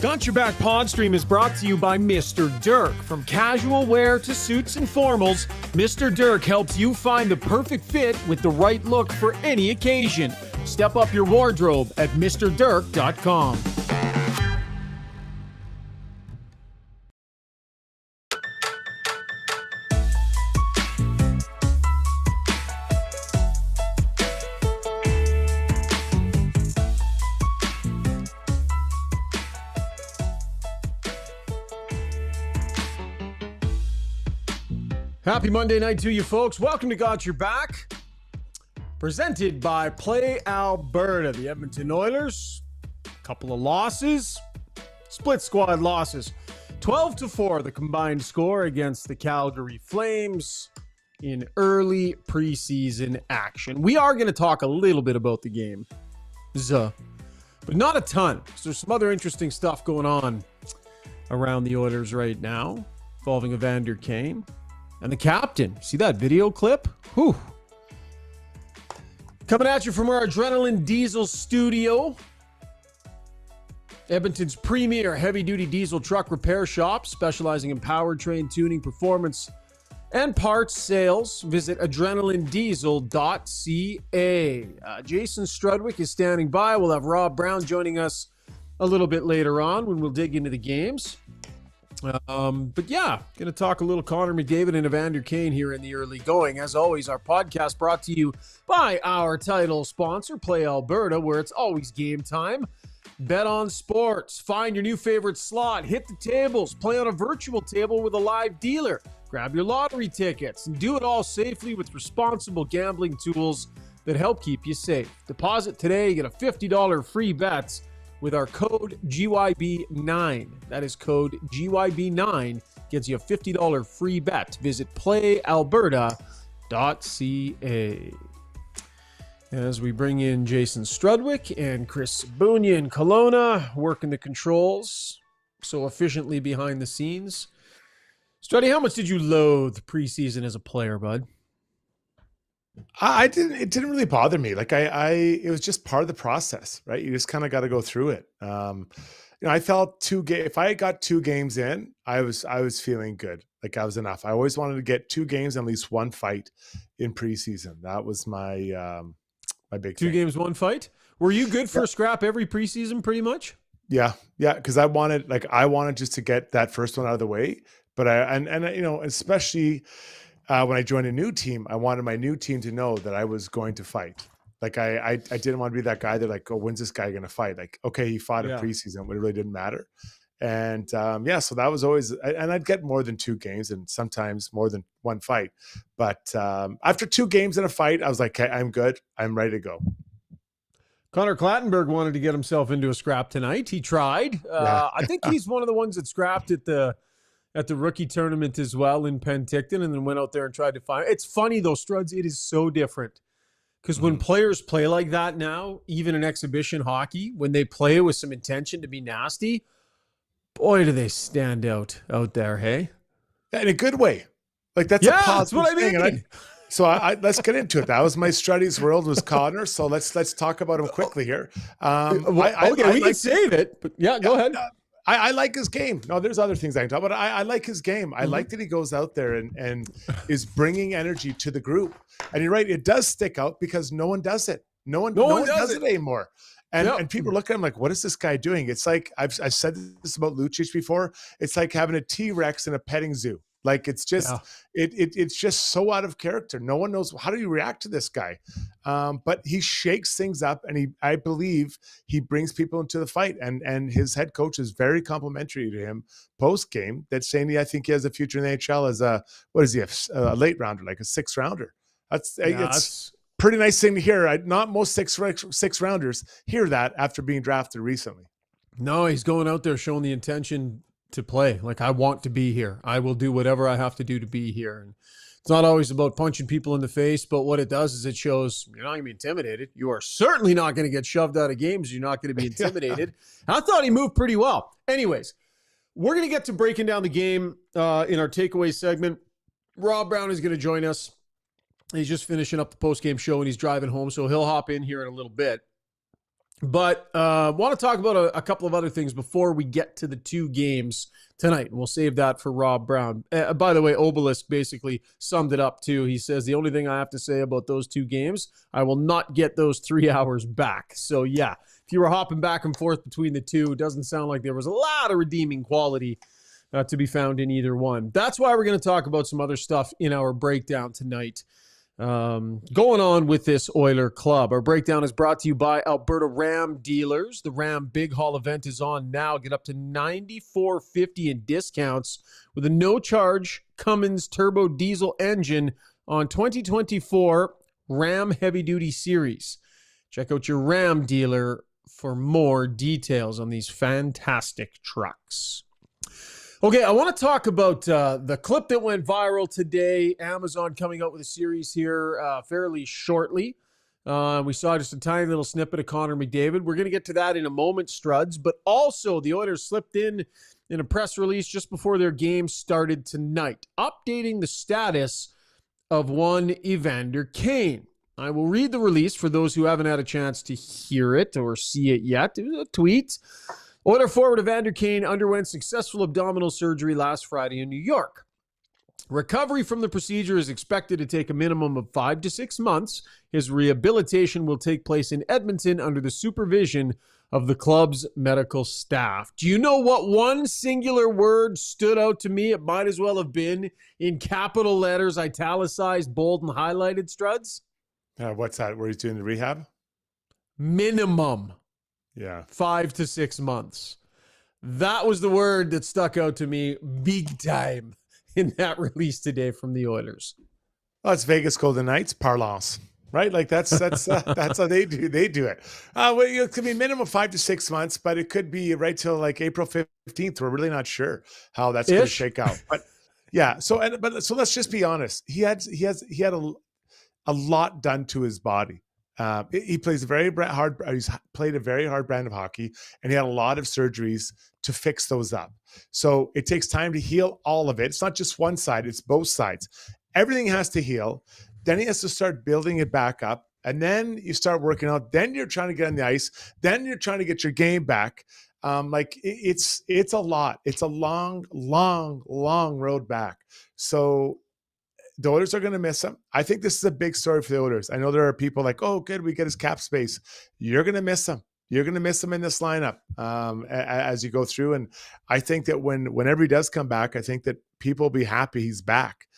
Got Your Back Podstream is brought to you by Mr. Dirk. From casual wear to suits and formals, Mr. Dirk helps you find the perfect fit with the right look for any occasion. Step up your wardrobe at MrDirk.com. Happy Monday night to you folks. Welcome to Got Your Back. Presented by Play Alberta. The Edmonton Oilers, a couple of losses, split squad losses. 12-4 the combined score against the Calgary Flames in early preseason action. We are going to talk a little bit about the game, but not a ton. There's some other interesting stuff going on around the Oilers right now involving Evander Kane. And the captain, see that video clip? Whew. Coming at you from our Adrenaline Diesel studio. Edmonton's premier heavy-duty diesel truck repair shop, specializing in powertrain tuning, performance, and parts sales. Visit adrenalinediesel.ca. Jason Strudwick is standing by. We'll have Rob Brown joining us a little bit later on when we'll dig into the games. But yeah, going to talk a little Connor McDavid and Evander Kane here in the early going. As always, our podcast brought to you by our title sponsor, Play Alberta, where it's always game time. Bet on sports. Find your new favorite slot. Hit the tables. Play on a virtual table with a live dealer. Grab your lottery tickets and do it all safely with responsible gambling tools that help keep you safe. Deposit today. Get a $50 free bet with our code GYB9. That is code GYB9. Gets you a $50 free bet. Visit playalberta.ca. As we bring in Jason Strudwick and Chris Sabunia in Kelowna, working the controls so efficiently behind the scenes. Struddy, how much did you loathe preseason as a player, bud? I didn't. It didn't really bother me. Like it was just part of the process, right? You just kind of got to go through it. I felt if I got 2 games in, I was feeling good. Like I was enough. I always wanted to get 2 games, at least 1 fight in preseason. That was my my big 2 thing. games, 1 fight. Were you good for a scrap every preseason, pretty much? Yeah, because I wanted just to get that first one out of the way. But especially. When I joined a new team, I wanted my new team to know that I was going to fight. Like I didn't want to be that guy that like, oh, when's this guy going to fight? Like, okay, he fought in preseason, but it really didn't matter. And so that was always, and I'd get more than 2 games and sometimes more than 1 fight. But after 2 games in a fight, I was like, okay, I'm good. I'm ready to go. Connor Clattenburg wanted to get himself into a scrap tonight. He tried. I think he's one of the ones that scrapped at the rookie tournament as well in Penticton, and then went out there and tried to find. It's funny though, Struds, it is so different because when players play like that now, even in exhibition hockey, when they play with some intention to be nasty, boy, do they stand out there, hey? In a good way. Like that's a positive that's what I mean. So let's get into it. That was my Struddy's world was Connor. So let's talk about him quickly here. We can save it, but go ahead. I like his game. No, there's other things I can talk about. I like his game. I like that he goes out there and is bringing energy to the group. And you're right, it does stick out because no one does it. No one does it anymore. And people look at him like, what is this guy doing? It's like, I've said this about Lucic before. It's like having a T-Rex in a petting zoo. Like it's just, it's just so out of character. No one knows how do you react to this guy. But he shakes things up, and I believe he brings people into the fight. And his head coach is very complimentary to him post game. That's saying I think he has a future in the NHL as a late rounder, like a 6th rounder. It's pretty nice thing to hear. Not most six rounders hear that after being drafted recently. No, he's going out there showing the intention to play. Like, I want to be here. I will do whatever I have to do to be here. And it's not always about punching people in the face, but what it does is it shows you're not going to be intimidated. You are certainly not going to get shoved out of games. You're not going to be intimidated. I thought he moved pretty well. Anyways, we're going to get to breaking down the game in our takeaway segment. Rob Brown is going to join us. He's just finishing up the post-game show and he's driving home, so he'll hop in here in a little bit. But want to talk about a couple of other things before we get to the two games tonight. And we'll save that for Rob Brown. By the way, Obelisk basically summed it up too. He says, the only thing I have to say about those two games, I will not get those 3 hours back. So yeah, if you were hopping back and forth between the two, it doesn't sound like there was a lot of redeeming quality to be found in either one. That's why we're going to talk about some other stuff in our breakdown tonight. Going on with this Oiler club. Our breakdown is brought to you by Alberta Ram Dealers. The Ram Big Haul event is on now. Get up to $94.50 in discounts with a no-charge Cummins turbo diesel engine on 2024 Ram Heavy Duty Series. Check out your Ram dealer for more details on these fantastic trucks. Okay, I want to talk about the clip that went viral today. Amazon coming out with a series here fairly shortly. We saw just a tiny little snippet of Connor McDavid. We're going to get to that in a moment, Struds. But also, the Oilers slipped in a press release just before their game started tonight, updating the status of one Evander Kane. I will read the release for those who haven't had a chance to hear it or see it yet. It was a tweet. Oiler forward Evander Kane underwent successful abdominal surgery last Friday in New York. Recovery from the procedure is expected to take a minimum of 5 to 6 months. His rehabilitation will take place in Edmonton under the supervision of the club's medical staff. Do you know what one singular word stood out to me? It might as well have been in capital letters, italicized, bold, and highlighted, Struds. What's that? Where he's doing the rehab? Minimum. Yeah. 5 to 6 months. That was the word that stuck out to me big time in that release today from the Oilers. Well, it's Vegas Golden Knights parlance, right? Like that's how they do it. Well, it could be minimum 5 to 6 months, but it could be right till like April 15th. We're really not sure how that's going to shake out. But yeah, so let's just be honest. He had a lot done to his body. He plays a very hard. He's played a very hard brand of hockey, and he had a lot of surgeries to fix those up. So it takes time to heal all of it. It's not just one side; it's both sides. Everything has to heal. Then he has to start building it back up, and then you start working out. Then you're trying to get on the ice. Then you're trying to get your game back. It's a lot. It's a long road back. So the Oilers are going to miss him. I think this is a big story for the Oilers. I know there are people like, oh, good, we get his cap space. You're going to miss him. You're going to miss him in this lineup as you go through. And I think that whenever he does come back, I think that people will be happy he's back.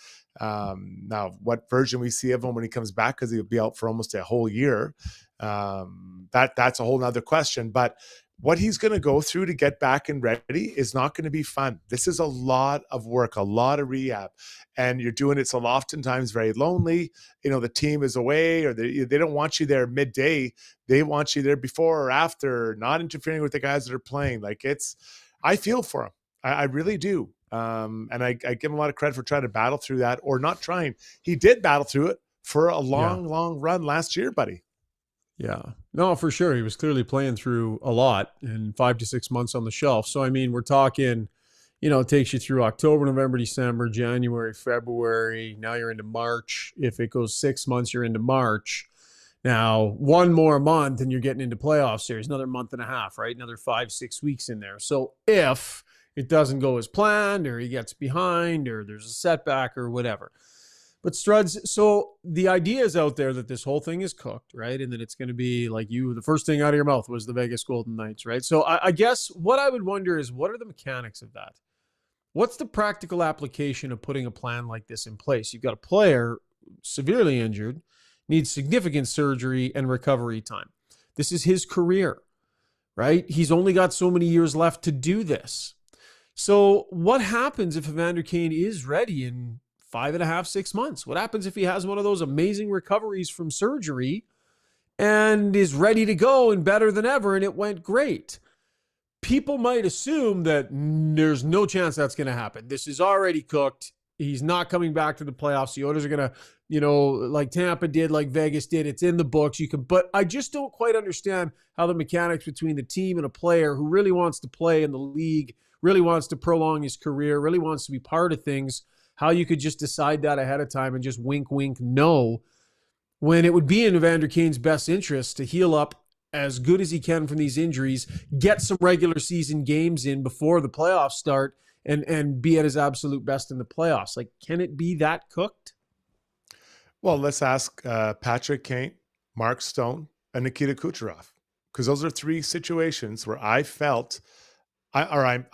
Now, what version we see of him when he comes back, because he'll be out for almost a whole year, that's a whole nother question. But what he's going to go through to get back and ready is not going to be fun. This is a lot of work, a lot of rehab, and you're doing it so oftentimes very lonely. You know, the team is away, or they don't want you there midday. They want you there before or after, not interfering with the guys that are playing. I feel for him. I really do. And I give him a lot of credit for trying to battle through that, or not trying. He did battle through it for a long run last year, buddy. Yeah, no, for sure. He was clearly playing through a lot in 5 to 6 months on the shelf. So, I mean, we're talking, it takes you through October, November, December, January, February. Now you're into March. If it goes 6 months, you're into March. Now, one more month and you're getting into playoff series, another month and a half, right? Another 5-6 weeks in there. So if it doesn't go as planned, or he gets behind, or there's a setback or whatever. But Struds, so the idea is out there that this whole thing is cooked, right? And that it's going to be like the first thing out of your mouth was the Vegas Golden Knights, right? So I guess what I would wonder is, what are the mechanics of that? What's the practical application of putting a plan like this in place? You've got a player severely injured, needs significant surgery and recovery time. This is his career, right? He's only got so many years left to do this. So what happens if Evander Kane is ready in 5.5, 6 months? What happens if he has one of those amazing recoveries from surgery and is ready to go and better than ever, and it went great? People might assume that there's no chance that's going to happen. This is already cooked. He's not coming back to the playoffs. The Oilers are going to, like Tampa did, like Vegas did. It's in the books. But I just don't quite understand how the mechanics between the team and a player who really wants to play in the league, really wants to prolong his career, really wants to be part of things, how you could just decide that ahead of time and just wink, wink, no, when it would be in Evander Kane's best interest to heal up as good as he can from these injuries, get some regular season games in before the playoffs start, and be at his absolute best in the playoffs. Like, can it be that cooked? Well, let's ask Patrick Kane, Mark Stone, and Nikita Kucherov, because those are three situations where I felt I'm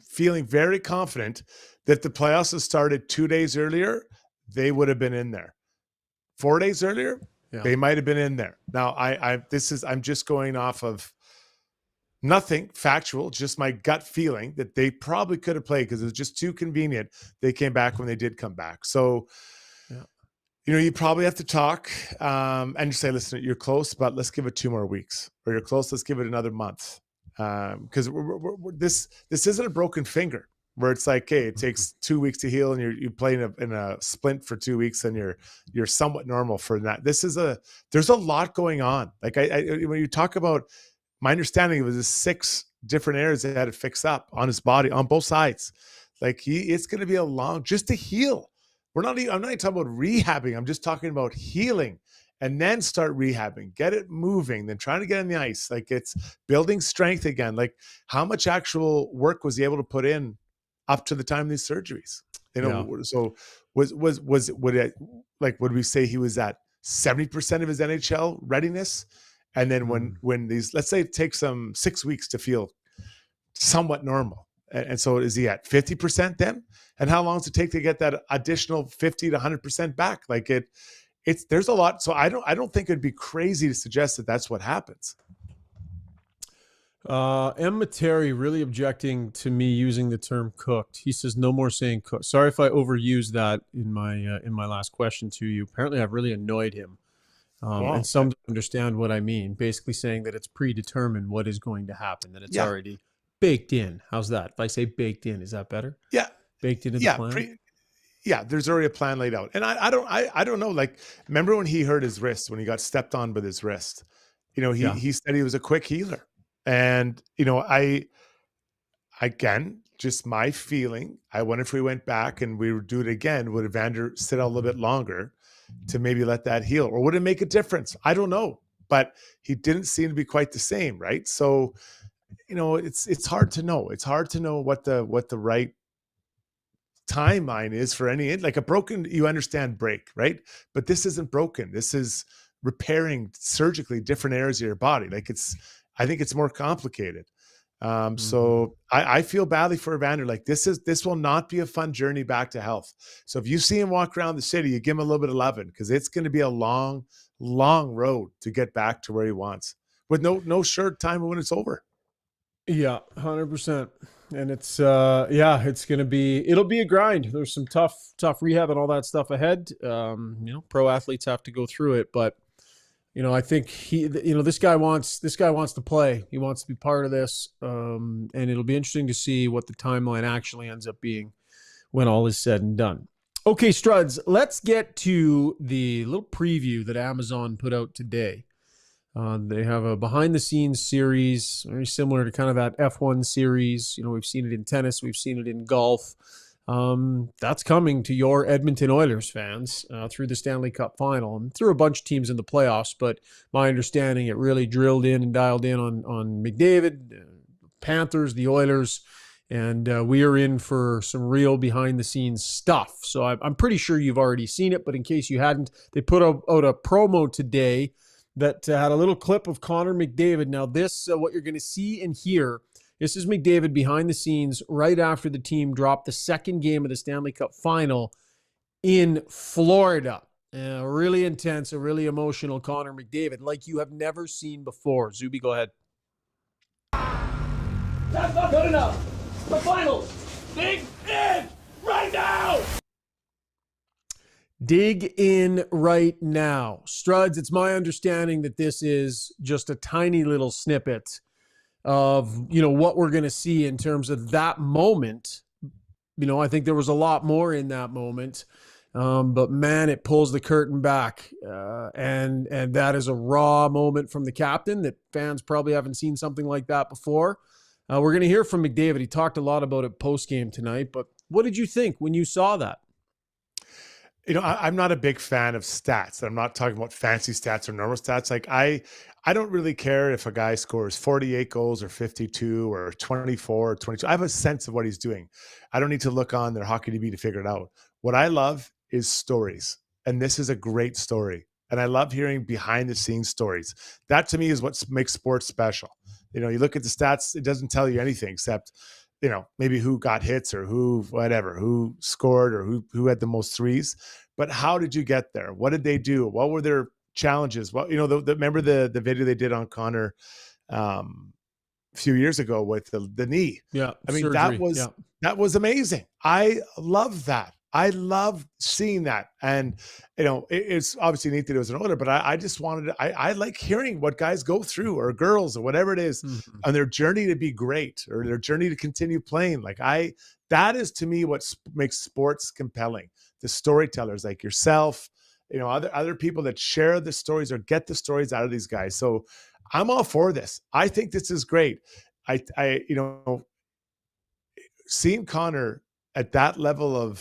feeling very confident that the playoffs had started 2 days earlier, they would have been in there. 4 days earlier, they might have been in there. Now, I'm just going off of nothing factual, just my gut feeling that they probably could have played because it was just too convenient. They came back when they did come back. So, you probably have to talk and say, listen, you're close, but let's give it 2 more weeks. Or you're close, let's give it another month. Because this isn't a broken finger where it's like, hey, it takes 2 weeks to heal and you play in a splint for 2 weeks and you're somewhat normal for that. There's a lot going on. Like when you talk about, my understanding, it was 6 different areas that had to fix up on his body on both sides. Like it's going to be a long, just to heal. I'm not even talking about rehabbing. I'm just talking about healing and then start rehabbing, get it moving, then trying to get on the ice. Like it's building strength again. Like how much actual work was he able to put in up to the time of these surgeries? So would we say he was at 70% of his NHL readiness? And then when these, let's say it takes them 6 weeks to feel somewhat normal. And so is he at 50% then? And how long does it take to get that additional 50 to 100% back? Like there's a lot. So I don't think it'd be crazy to suggest that that's what happens. M. Materi really objecting to me using the term cooked. He says no more saying cooked. Sorry if I overused that in my last question to you. Apparently I've really annoyed him. And some don't understand what I mean. Basically saying that it's predetermined what is going to happen, that it's already baked in. How's that? If I say baked in, is that better? Yeah. Baked into the plan? There's already a plan laid out. And I don't know. Like, remember when he hurt his wrist, when he got stepped on with his wrist? He said he was a quick healer. And, again, just my feeling, I wonder if we went back and we would do it again, would Evander sit out a little bit longer to maybe let that heal? Or would it make a difference? I don't know. But he didn't seem to be quite the same, right? So, it's hard to know. It's hard to know what the right timeline is for any, like a broken, you understand, break, right? But this isn't broken. This is repairing surgically different areas of your body. Like I think it's more complicated. So I feel badly for Evander. Like this will not be a fun journey back to health. So if you see him walk around the city, you give him a little bit of loving, because it's going to be a long, long road to get back to where he wants, with no sure time when it's over. Yeah, 100%. And it's it'll be a grind. There's some tough rehab and all that stuff ahead. Pro athletes have to go through it, but I think this guy wants to play. He wants to be part of this. And it'll be interesting to see what the timeline actually ends up being when all is said and done. Okay, Struds, let's get to the little preview that Amazon put out today. They have a behind-the-scenes series, very similar to kind of that F1 series. We've seen it in tennis. We've seen it in golf. That's coming to your Edmonton Oilers fans through the Stanley Cup Final and through a bunch of teams in the playoffs. But my understanding, it really drilled in and dialed in on McDavid, Panthers, the Oilers, and we are in for some real behind-the-scenes stuff. So I'm pretty sure you've already seen it, but in case you hadn't, they put out a promo today that had a little clip of Connor McDavid. Now this, what you're going to see and hear, this is McDavid behind the scenes right after the team dropped the second game of the Stanley Cup Final in Florida. Really intense, a really emotional Connor McDavid, like you have never seen before. Zuby, go ahead. That's not good enough. The finals. Dig in right now. Dig in right now. Struds, it's my understanding that this is just a tiny little snippet of, what we're going to see in terms of that moment. I think there was a lot more in that moment. But man, it pulls the curtain back. And that is a raw moment from the captain that fans probably haven't seen something like that before. We're going to hear from McDavid. He talked a lot about it post-game tonight, but what did you think when you saw that? I'm not a big fan of stats. I'm not talking about fancy stats or normal stats. Like I don't really care if a guy scores 48 goals or 52 or 24 or 22. I have a sense of what he's doing. I don't need to look on their hockey DB to figure it out. What I love is stories. And this is a great story. And I love hearing behind the scenes stories. That to me is what makes sports special. You look at the stats, it doesn't tell you anything except, maybe who got hits or who scored or who had the most threes. But how did you get there? What did they do? What were their challenges? Well, remember the video they did on Connor a few years ago with the knee. Yeah. I mean, surgery. that was amazing. I love that. I love seeing that. And, it's obviously neat that it was an Oiler, but I just I like hearing what guys go through or girls or whatever it is on their journey to be great or their journey to continue playing. That is to me what makes sports compelling. The storytellers like yourself, other people that share the stories or get the stories out of these guys. So I'm all for this. I think this is great. Seeing Connor at that level of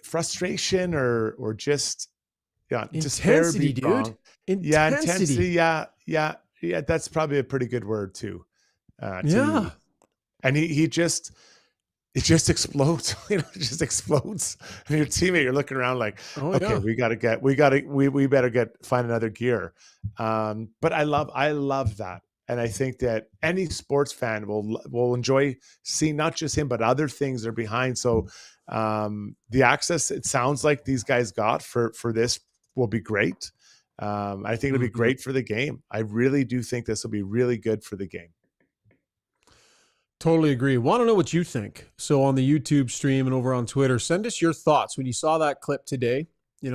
frustration or just intensity, dude. Wrong. Intensity. Yeah. That's probably a pretty good word too. Yeah. And he just explodes. It just explodes. And your teammate, you're looking around like, okay, we better find another gear. But I love that. And I think that any sports fan will enjoy seeing not just him, but other things that are behind. So the access, it sounds like these guys got for this will be great. I think it'll be great for the game. I really do think this will be really good for the game. Totally agree. Want to know what you think. So on the YouTube stream and over on Twitter, send us your thoughts when you saw that clip today.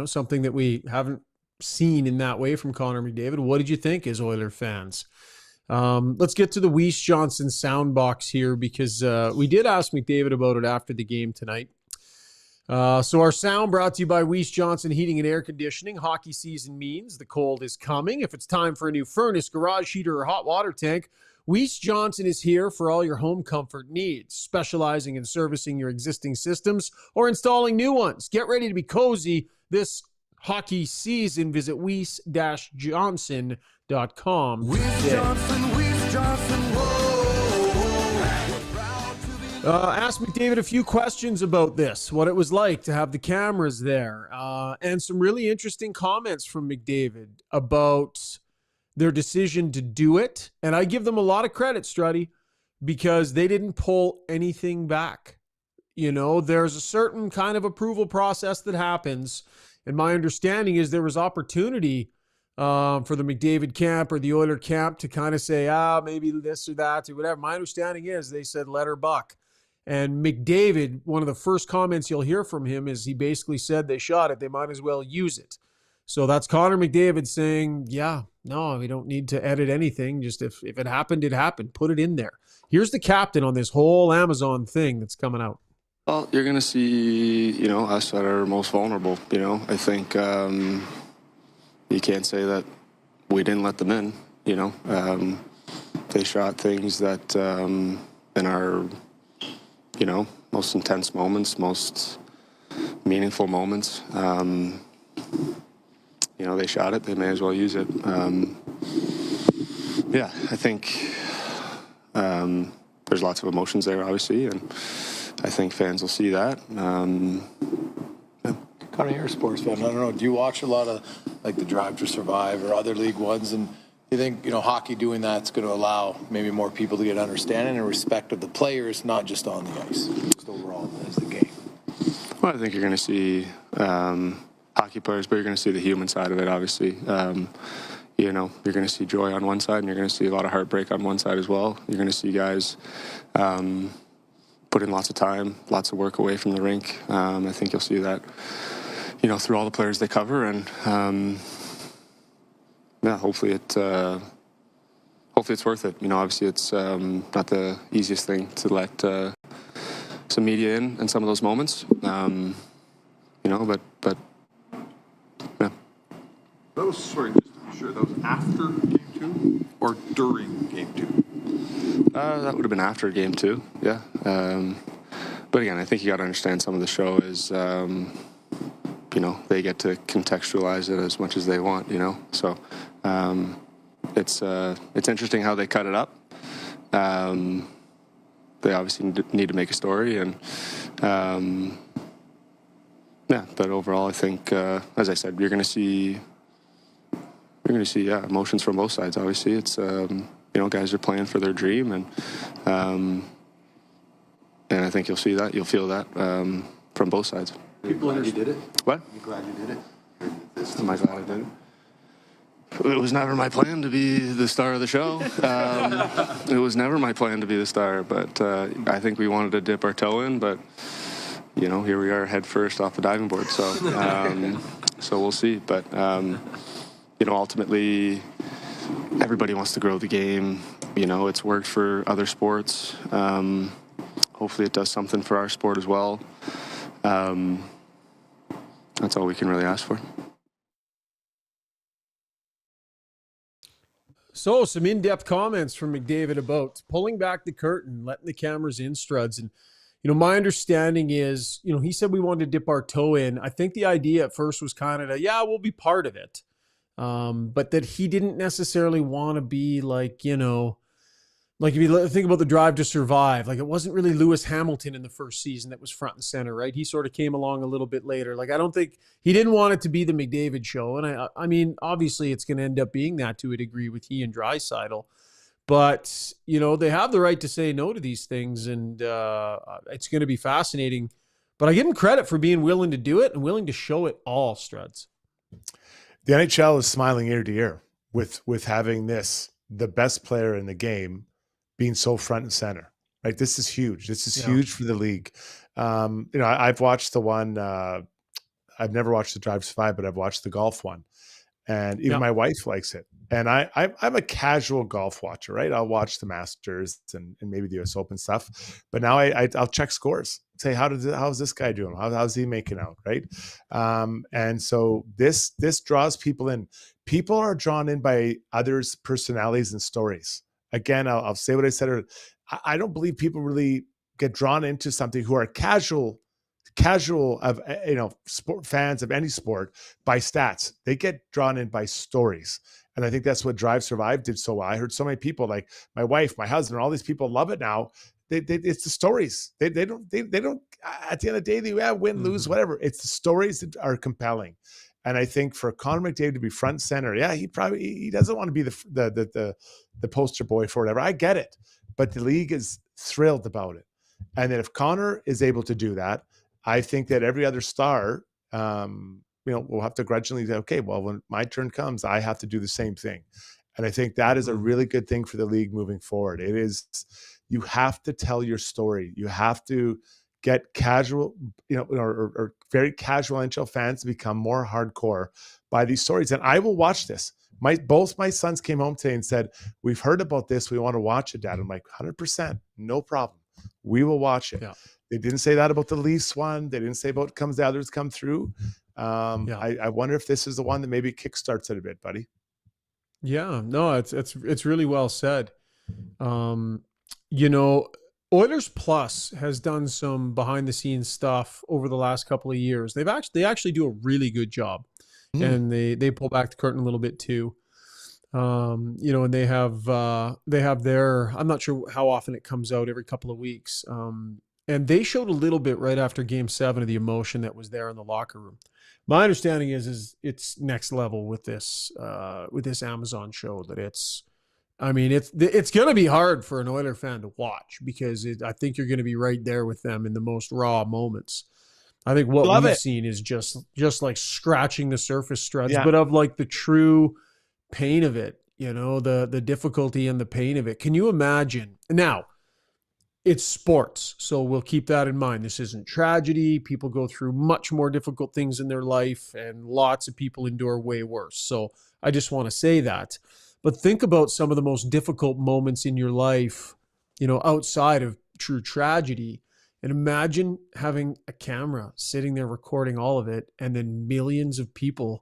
Something that we haven't seen in that way from Connor McDavid. What did you think as Oiler fans? Let's get to the Weiss Johnson soundbox here because we did ask McDavid about it after the game tonight. So our sound brought to you by Weiss Johnson Heating and Air Conditioning. Hockey season means the cold is coming. If it's time for a new furnace, garage heater, or hot water tank, Weiss Johnson is here for all your home comfort needs, specializing in servicing your existing systems or installing new ones. Get ready to be cozy this hockey season. Visit weiss-johnson.com. Weiss Johnson, Asked McDavid a few questions about this, what it was like to have the cameras there, and some really interesting comments from McDavid about their decision to do it. And I give them a lot of credit, Struddy, because they didn't pull anything back. There's a certain kind of approval process that happens. And my understanding is there was opportunity for the McDavid camp or the Oiler camp to kind of say, maybe this or that or whatever. My understanding is they said, let her buck. And McDavid, one of the first comments you'll hear from him is he basically said they shot it. They might as well use it. So that's Connor McDavid saying, no, we don't need to edit anything. Just if it happened, it happened. Put it in there. Here's the captain on this whole Amazon thing that's coming out. Well, you're going to see, us that are most vulnerable. I think you can't say that we didn't let them in, They shot things that in our, most intense moments, most meaningful moments, they shot it. They may as well use it. I think there's lots of emotions there, obviously, and I think fans will see that. Connor, you're a sports fan. I don't know. Do you watch a lot of the Drive to Survive or other League Ones? And do you think hockey doing that's going to allow maybe more people to get understanding and respect of the players, not just on the ice, just overall as the game? Well, I think you're going to see hockey players, but you're going to see the human side of it, obviously. You're going to see joy on one side, and you're going to see a lot of heartbreak on one side as well. You're going to see guys put in lots of time, lots of work away from the rink. I think you'll see that, through all the players they cover, and hopefully it's worth it. Obviously it's not the easiest thing to let some media in some of those moments. But yeah. That was, sorry, just to be sure, that was after Game 2 or during Game 2? That would have been after Game 2, yeah. but again, I think you got to understand some of the show is, they get to contextualize it as much as they want, So it's interesting how they cut it up. They obviously need to make a story, and but overall, I think, as I said, you're going to see emotions from both sides. Obviously, it's guys are playing for their dream, and I think you'll see that, you'll feel that from both sides. People glad you did it? What? You glad you did it? Am I glad I did it? It was never my plan to be the star of the show. It was never my plan to be the star, but I think we wanted to dip our toe in, but here we are head first off the diving board. So so we'll see. But ultimately, everybody wants to grow the game. It's worked for other sports. Hopefully it does something for our sport as well. That's all we can really ask for. So some in-depth comments from McDavid about pulling back the curtain, letting the cameras in, Struds. And, my understanding is, he said we wanted to dip our toe in. I think the idea at first was kind of, we'll be part of it. But that he didn't necessarily want to be like, like if you think about the Drive to Survive, like it wasn't really Lewis Hamilton in the first season that was front and center, right? He sort of came along a little bit later. Like, I don't think he didn't want it to be the McDavid show. And I mean, obviously it's going to end up being that to a degree with he and Draisaitl. But, they have the right to say no to these things. And it's going to be fascinating. But I give him credit for being willing to do it and willing to show it all, Struds. The NHL is smiling ear to ear with having the best player in the game being so front and center. Right? This is huge. This is huge for the league. I've watched the one, I've never watched the Drive to Survive, but I've watched the golf one. And even my wife likes it. And I'm a casual golf watcher, right? I'll watch the Masters and maybe the US Open stuff. But now I'll check scores. Say, how's this guy doing? How's he making out, right? And so this draws people in. People are drawn in by others' personalities and stories. Again, I'll say what I said earlier. I don't believe people really get drawn into something who are casual of sport fans of any sport by stats. They get drawn in by stories, and I think that's what Drive Survive did so well. I heard so many people, like my wife, my husband, all these people love it now. It's the stories. They don't. At the end of the day, they win, lose, whatever. It's the stories that are compelling. And I think for Connor McDavid to be front and center, he doesn't want to be the poster boy for whatever. I get it, but the league is thrilled about it. And then if Connor is able to do that, I think that every other star, will have to grudgingly say, okay, well, when my turn comes, I have to do the same thing. And I think that is a really good thing for the league moving forward. It is, you have to tell your story. You have to get casual, or very casual NHL fans to become more hardcore by these stories. And I will watch this. Both my sons came home today and said, we've heard about this. We want to watch it, Dad. I'm like, 100%, no problem. We will watch it. Yeah. They didn't say that about the Leafs one. They didn't say about the others come through. I wonder if this is the one that maybe kickstarts it a bit, buddy. Yeah, no, it's really well said. Oilers Plus has done some behind the scenes stuff over the last couple of years. They actually do a really good job, and they pull back the curtain a little bit too. And they have their, I'm not sure how often it comes out, every couple of weeks. And they showed a little bit right after Game 7 of the emotion that was there in the locker room. My understanding is it's next level with this Amazon show. That it's going to be hard for an Oiler fan to watch, because I think you're going to be right there with them in the most raw moments. I think what we've seen is just like scratching the surface, Struds, but of like the true pain of it, the difficulty and the pain of it. Can you imagine? Now, it's sports, so we'll keep that in mind. This isn't tragedy. People go through much more difficult things in their life, and lots of people endure way worse. So I just want to say that. But think about some of the most difficult moments in your life, outside of true tragedy. And imagine having a camera sitting there recording all of it, and then millions of people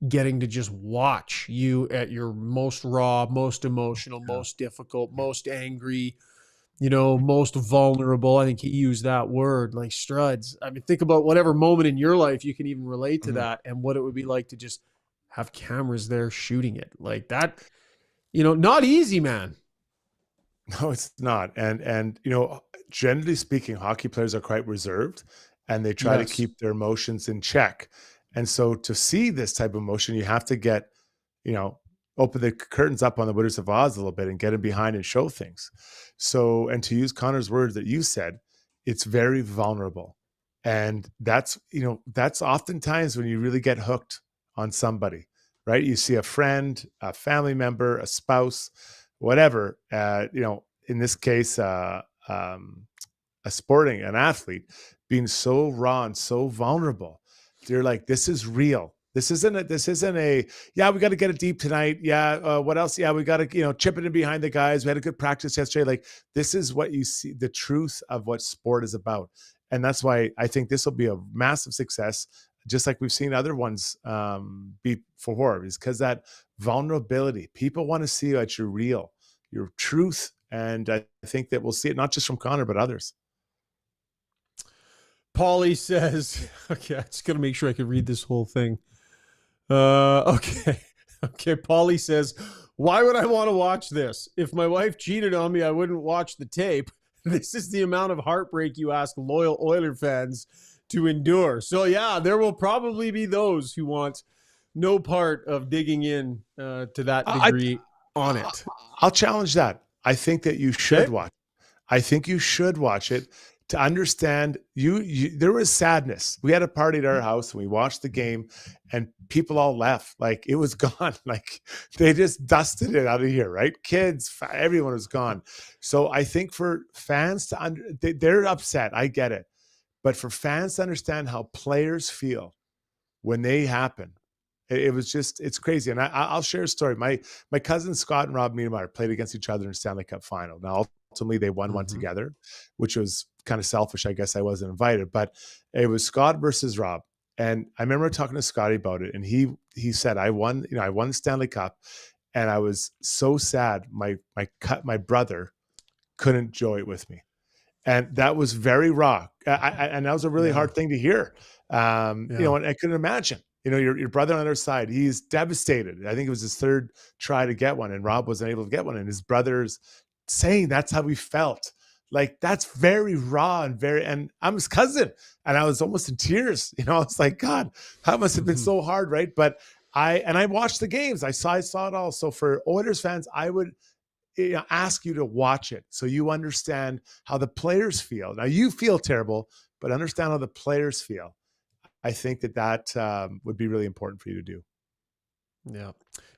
getting to just watch you at your most raw, most emotional, most difficult, most angry. most vulnerable. I think he used that word, like Struds. I mean, think about whatever moment in your life you can even relate to that, and what it would be like to just have cameras there shooting it like that. Not easy, man. No, it's not. And generally speaking, hockey players are quite reserved, and they try to keep their emotions in check. And so to see this type of emotion, you have to get, open the curtains up on the Wizards of Oz a little bit and get in behind and show things. So, and to use Connor's words that you said, it's very vulnerable. And that's oftentimes when you really get hooked on somebody, right? You see a friend, a family member, a spouse, whatever, in this case, an athlete being so raw and so vulnerable. They're like, this is real. This isn't a, yeah, we got to get it deep tonight. Yeah. What else? Yeah. We got to, chip it in behind the guys. We had a good practice yesterday. Like, this is what you see, the truth of what sport is about. And that's why I think this will be a massive success, just like we've seen other ones be before, is because that vulnerability, people want to see that you're real, your truth. And I think that we'll see it not just from Connor, but others. Paulie says, okay, I'm just going to make sure I can read this whole thing. Okay. Paulie says, why would I want to watch this? If my wife cheated on me, I wouldn't watch the tape. This is the amount of heartbreak you ask loyal Oiler fans to endure. So yeah, there will probably be those who want no part of digging in to that degree on it. I'll challenge that. I think that you should watch. I think you should watch it to understand there was sadness. We had a party at our house and we watched the game and people all left. Like, it was gone. Like, they just dusted it out of here, right? Kids, everyone was gone. So I think for fans they're upset. I get it. But for fans to understand how players feel when they happen, it's crazy. And I'll share a story. My cousins Scott and Rob Niedermeyer played against each other in the Stanley Cup final. Now, ultimately, they won one together, which was kind of selfish. I guess I wasn't invited, but it was Scott versus Rob. And I remember talking to Scotty about it, and he said, I won the Stanley Cup, and I was so sad. My brother couldn't enjoy it with me. And that was very raw. And that was a really hard thing to hear. And I couldn't imagine, your brother on the other side, he's devastated. I think it was his third try to get one, and Rob wasn't able to get one. And his brother's saying that's how he felt. Like, that's very raw and I'm his cousin. And I was almost in tears. I was like, God, that must have been so hard, right? But I watched the games. I saw it all. So for Oilers fans, I would ask you to watch it so you understand how the players feel. Now, you feel terrible, but understand how the players feel. I think that would be really important for you to do. Yeah.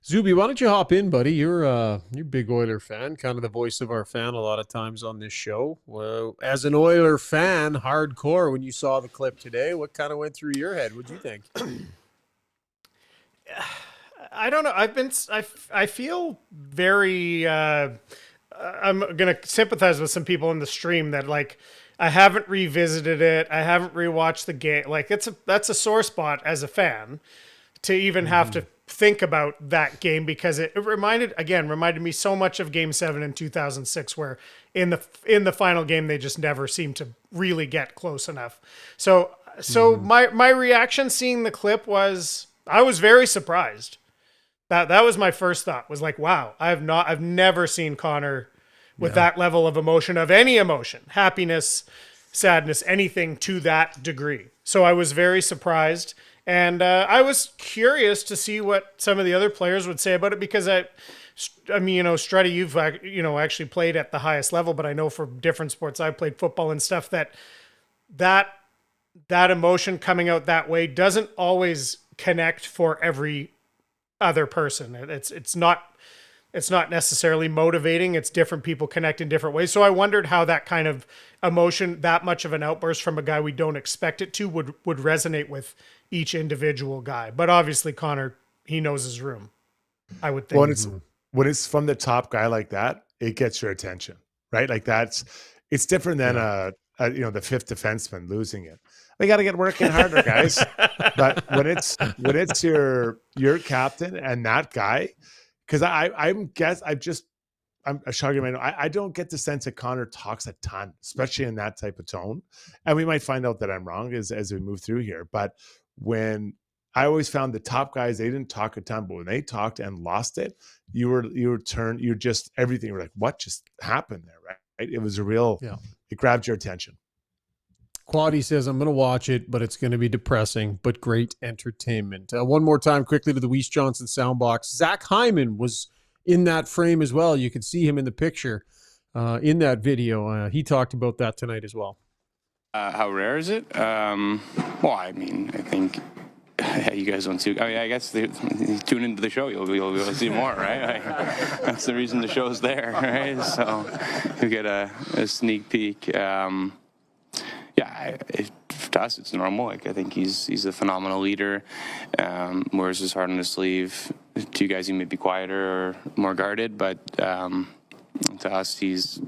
Zuby, why don't you hop in, buddy? You're a big Oiler fan, kind of the voice of our fan a lot of times on this show. Well, as an Oiler fan, hardcore, when you saw the clip today, what kind of went through your head? What'd you think? I don't know. I feel very, I'm going to sympathize with some people in the stream that, like, I haven't revisited it. I haven't rewatched the game. Like, that's a sore spot as a fan to even have to think about that game, because it reminded me so much of Game 7 in 2006, where in the final game they just never seemed to really get close enough. So my reaction seeing the clip was, I was very surprised. That was my first thought, was like, wow, I've never seen Connor with that level of emotion, of any emotion, happiness, sadness, anything to that degree. So I was very surprised. And I was curious to see what some of the other players would say about it, because I mean, Struddy, you've actually played at the highest level, but I know for different sports, I've played football and stuff, that emotion coming out that way doesn't always connect for every other person. It's not necessarily motivating. It's different people connect in different ways. So I wondered how that kind of emotion, that much of an outburst from a guy we don't expect it to, would resonate with each individual guy. But obviously Connor, he knows his room, I would think. When it's from the top guy like that, it gets your attention, right? Like, it's different than the fifth defenseman losing it. We got to get working harder, guys. But when it's your captain and that guy, because I'm shocking right now. I don't get the sense that Connor talks a ton, especially in that type of tone. And we might find out that I'm wrong as we move through here. But when I always found the top guys, they didn't talk a ton, but when they talked and lost it, you're just everything. You're like, what just happened there, right? It was a real, it grabbed your attention. Quaddy says, I'm going to watch it, but it's going to be depressing, but great entertainment. One more time, quickly to the Weiss Johnson soundbox. Zach Hyman was in that frame as well. You could see him in the picture in that video. He talked about that tonight as well. How rare is it? Well, I mean, I think you guys don't see. I mean, I guess you tune into the show, you'll be able to see more, right? That's the reason the show's there, right? So you get a sneak peek. To us, it's normal. Like, I think he's a phenomenal leader. Wears his heart on his sleeve. To you guys, he may be quieter or more guarded, but to us, he's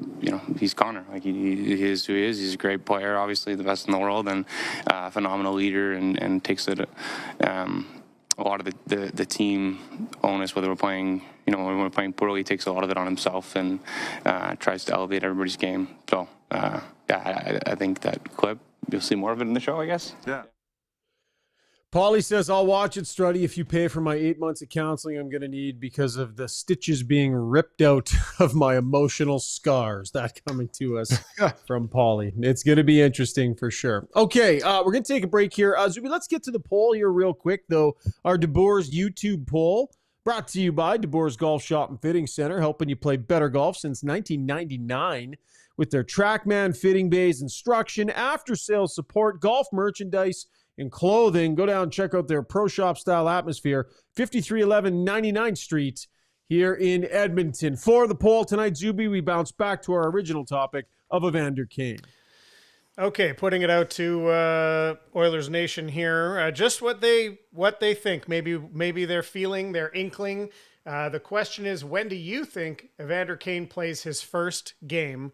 Connor. Like, he is who he is. He's a great player, obviously the best in the world, and a phenomenal leader, and takes it. A lot of the team onus, whether we're playing, when we're playing poorly, he takes a lot of it on himself and tries to elevate everybody's game. So, I think that clip, you'll see more of it in the show, I guess. Yeah. Paulie says, I'll watch it, Struddy, if you pay for my 8 months of counseling I'm going to need because of the stitches being ripped out of my emotional scars. That coming to us from Paulie. It's going to be interesting for sure. Okay, we're going to take a break here. Zuby, let's get to the poll here real quick, though. Our DeBoer's YouTube poll, brought to you by DeBoer's Golf Shop and Fitting Center, helping you play better golf since 1999 with their TrackMan fitting bays, instruction, after-sales support, golf merchandise, and clothing. Go down and check out their pro shop style atmosphere, 5311 99th Street here in Edmonton. For the poll tonight, Zuby, we bounce back to our original topic of Evander Kane. Okay, putting it out to Oilers Nation here. Just what they think. Maybe they're feeling, they're inkling. The question is, when do you think Evander Kane plays his first game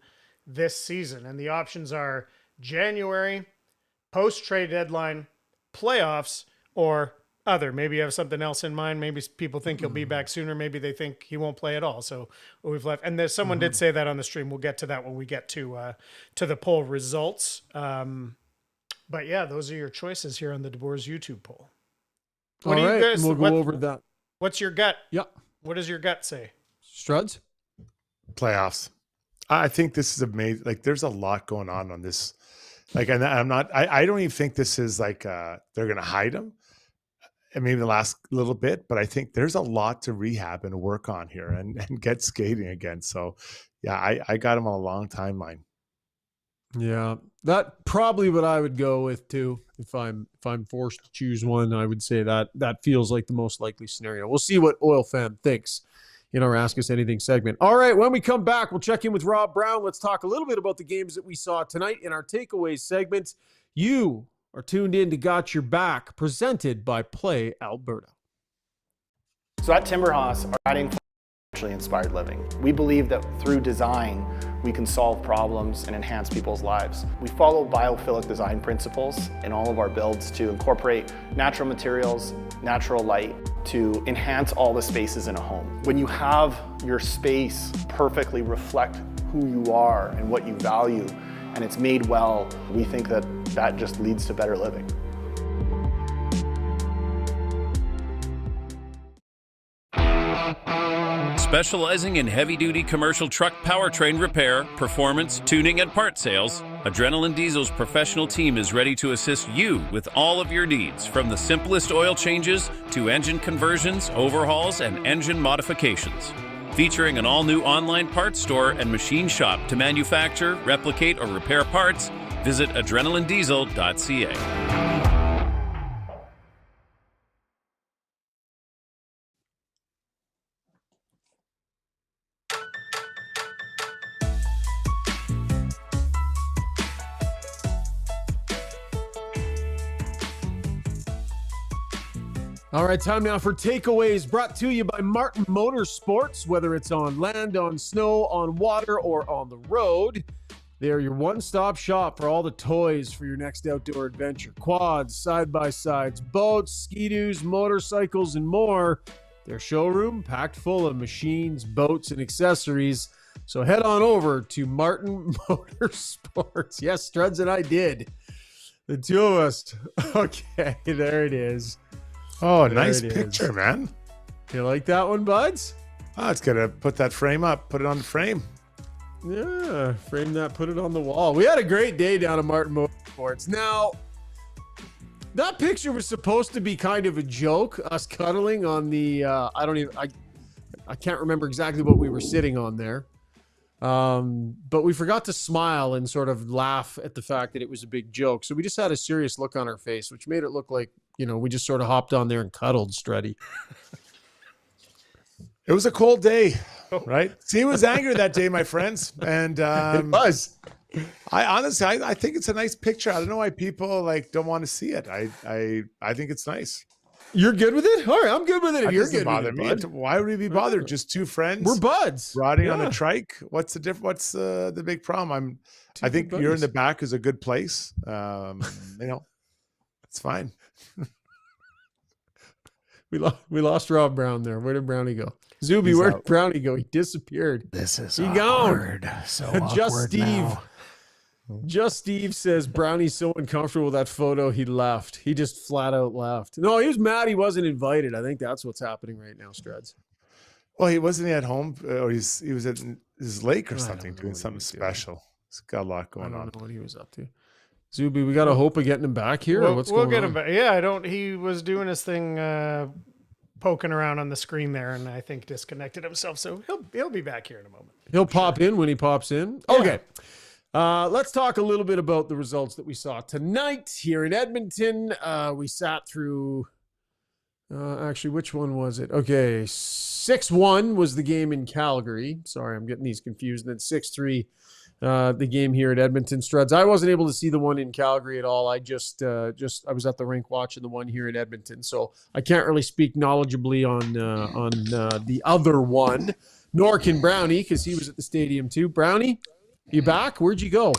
this season? And the options are January, post-trade deadline, playoffs, or other. Maybe you have something else in mind. Maybe people think he'll be back sooner. Maybe they think he won't play at all. So we've left. And there's someone did say that on the stream. We'll get to that when we get to the poll results. But yeah, those are your choices here on the DeBoer's YouTube poll. What do you guys? We'll go over that. What's your gut? Yeah. What does your gut say? Struds? Playoffs. I think this is amazing. Like, there's a lot going on this. Like, and I don't even think this is like, they're going to hide him. And maybe the last little bit, but I think there's a lot to rehab and work on here and get skating again. So yeah, I got him on a long timeline. Yeah, that probably what I would go with too. If I'm forced to choose one, I would say that feels like the most likely scenario. We'll see what Oil Fan thinks in our Ask Us Anything segment. All right, when we come back, we'll check in with Rob Brown. Let's talk a little bit about the games that we saw tonight in our takeaways segment. You are tuned in to Got Your Back, presented by Play Alberta. So at Timberhouse, our guiding actually inspired living. We believe that through design, we can solve problems and enhance people's lives. We follow biophilic design principles in all of our builds to incorporate natural materials, natural light, to enhance all the spaces in a home. When you have your space perfectly reflect who you are and what you value, and it's made well, we think that just leads to better living. Specializing in heavy-duty commercial truck powertrain repair, performance, tuning, and part sales, Adrenaline Diesel's professional team is ready to assist you with all of your needs, from the simplest oil changes to engine conversions, overhauls, and engine modifications. Featuring an all-new online parts store and machine shop to manufacture, replicate, or repair parts, visit adrenalinediesel.ca. All right, time now for takeaways, brought to you by Martin Motorsports. Whether it's on land, on snow, on water, or on the road, they're your one-stop shop for all the toys for your next outdoor adventure. Quads, side-by-sides, boats, ski-doos, motorcycles, and more. Their showroom packed full of machines, boats, and accessories. So head on over to Martin Motorsports. Yes, Struds and I did. The two of us. Okay, there it is. Oh, There nice it picture, is. man. You like that one, Buds? Oh, it's gonna put that frame up. Put it on the frame. Yeah, frame that, put it on the wall. We had a great day down at Martin Motorsports. Now, that picture was supposed to be kind of a joke, us cuddling on the, I can't remember exactly what we were sitting on there. But we forgot to smile and sort of laugh at the fact that it was a big joke. So we just had a serious look on our face, which made it look like, we just sort of hopped on there and cuddled Struddy. It was a cold day, right? See, was angry that day, my friends. And It was. I honestly, I think it's a nice picture. I don't know why people don't want to see it. I think it's nice. You're good with it? All right, I'm good with it if you're good bother with me. it, bud. Why would we be bothered? Just two friends. We're buds. Riding on Yeah. a trike. What's the difference? What's the big problem? I think good you're in buddies. the back is a good place. It's fine. We lost Rob Brown there. Where did Brownie go? Zuby, He's where out. did Brownie go? He disappeared. This is He awkward. So Just awkward Steve. now. Just Steve says Brownie's so uncomfortable with that photo, he left. He just flat out left. No, he was mad he wasn't invited. I think that's what's happening right now, Struds. Well, he wasn't at home, or he was at his lake or I don't something know doing what he something was doing. special. He's got a lot I going don't on. know what he was up to. Zuby, we got a hope of getting him back here. Or what's We'll going get on? him back. Yeah, he was doing his thing, poking around on the screen there, and I think disconnected himself. So he'll be back here in a moment. He'll pop in when he pops in. Yeah. Okay. Let's talk a little bit about the results that we saw tonight here in Edmonton. We sat through, actually, which one was it? Okay, 6-1 was the game in Calgary. Sorry, I'm getting these confused. And then 6-3, the game here at Edmonton. Struds, I wasn't able to see the one in Calgary at all. I just I was at the rink watching the one here in Edmonton, so I can't really speak knowledgeably on the other one. Nor can Brownie, because he was at the stadium too. Brownie, you back? Where'd you go?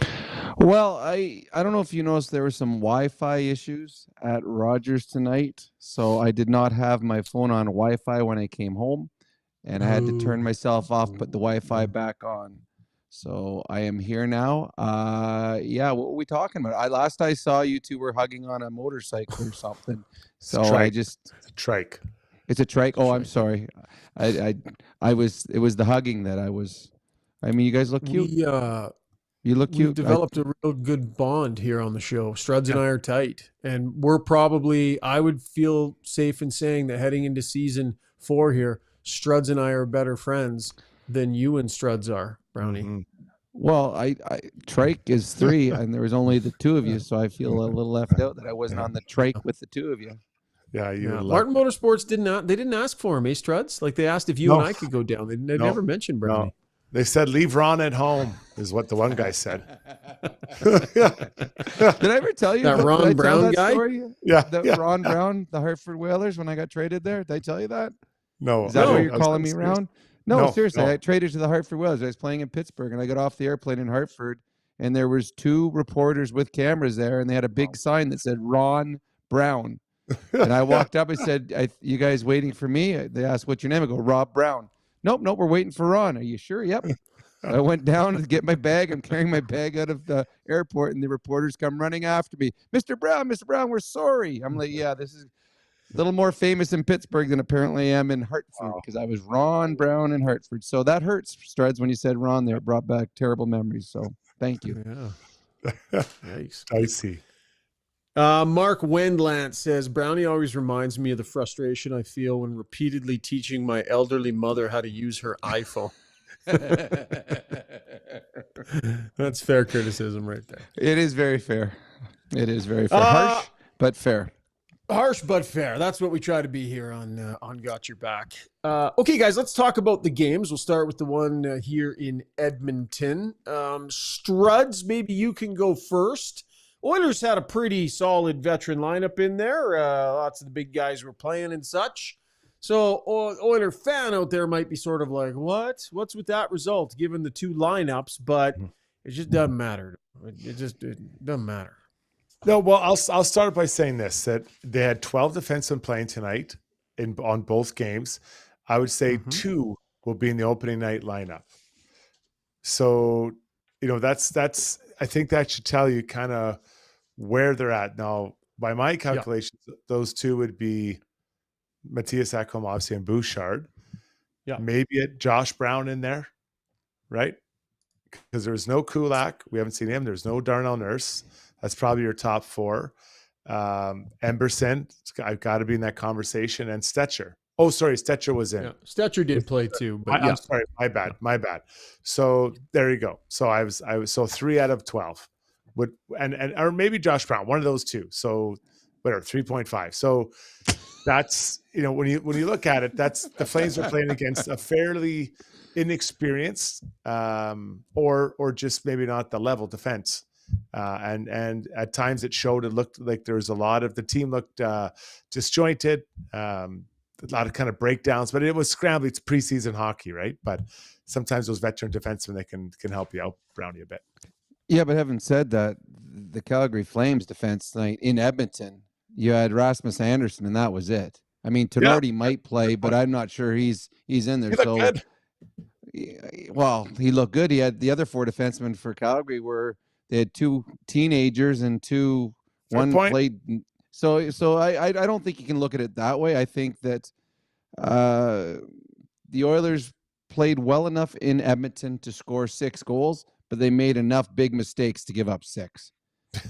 Well, I don't know if you noticed there were some Wi-Fi issues at Rogers tonight, so I did not have my phone on Wi-Fi when I came home, and I had to turn myself off, put the Wi-Fi back on. So I am here now. Yeah, what were we talking about? Last I saw you two were hugging on a motorcycle or something. So I just It's a trike. it's a trike. Oh, I'm sorry. I was it was the hugging that I was. I mean, you guys look cute. You look We've cute. developed a real good bond here on the show. Struds and I are tight, and we're probably, I would feel safe in saying that heading into season 4 here, Struds and I are better friends than you and Struds are, Brownie. Mm-hmm. Well, I trike is 3, and there was only the 2 of you, so I feel a little left out that I wasn't on the trike with the 2 of you. Yeah, Yeah. Martin Motorsports didn't ask for him, eh, Struds? Like they asked if you No. and I could go down. They No. never mentioned Brownie. No. They said, leave Ron at home, is what the one guy said. Yeah. Did I ever tell you That did Ron I tell Brown that guy? story? Yeah, The yeah. Ron Brown, the Hartford Whalers, when I got traded there. Did I tell you that? No. Is that no, why you're I was calling me serious. around? No, No, seriously. no. I traded to the Hartford Whalers. I was playing in Pittsburgh, and I got off the airplane in Hartford, and there was 2 reporters with cameras there, and they had a big sign that said Ron Brown. And I walked up and said, you guys waiting for me? They asked, what's your name? I go, Rob Brown. Nope, we're waiting for Ron. Are you sure? Yep. I went down to get my bag. I'm carrying my bag out of the airport, and the reporters come running after me. Mr. Brown, we're sorry. I'm like, yeah, this is a little more famous in Pittsburgh than apparently I am in Hartford, because I was Ron Brown in Hartford. So that hurts, Struds, when you said Ron there. It brought back terrible memories. So thank you. Yeah. Yikes. Dicey. Mark Wendlant says, Brownie always reminds me of the frustration I feel when repeatedly teaching my elderly mother how to use her iPhone. That's fair criticism right there. It is very fair. It is very fair. Harsh, but fair. Harsh but fair. That's what we try to be here on Got Your Back. Okay, guys, let's talk about the games. We'll start with the one here in Edmonton. Struds, maybe you can go first. Oilers had a pretty solid veteran lineup in there. Lots of the big guys were playing and such. So Oiler fan out there might be sort of like, what? What's with that result given the 2 lineups? But it just doesn't matter. It doesn't matter. No, well, I'll start by saying this, that they had 12 defensemen playing tonight on both games. I would say 2 will be in the opening night lineup. So, that's I think that should tell you kind of where they're at now. By my calculations, those two would be Matthias Ekholm, obviously, and Bouchard. Yeah. Maybe a Josh Brown in there, right? Because there's no Kulak. We haven't seen him. There's no Darnell Nurse. That's probably your top four. Emberson, I've got to be in that conversation. And Stetcher. Oh, sorry. Stetcher was in. Yeah. Stetcher did play too, but I'm sorry. My bad. So there you go. So I was so 3 out of 12 would, or maybe Josh Brown, one of those two. So whatever, 3.5. So that's, when you look at it, that's the Flames are playing against a fairly inexperienced, or just maybe not the level defense. And at times it looked like there was the team looked disjointed, a lot of kind of breakdowns, but it was scrambling. It's preseason hockey, right? But sometimes those veteran defensemen, they can help you out, Brownie, a bit. Yeah, but having said that, the Calgary Flames defense tonight in Edmonton, you had Rasmus Anderson, and that was it. I mean, Tenorti might play, but I'm not sure he's in there. He looked good. Well, he looked good. He had the other 4 defensemen for Calgary they had 2 teenagers and one played. So I don't think you can look at it that way. I think that the Oilers played well enough in Edmonton to score 6 goals, but they made enough big mistakes to give up 6.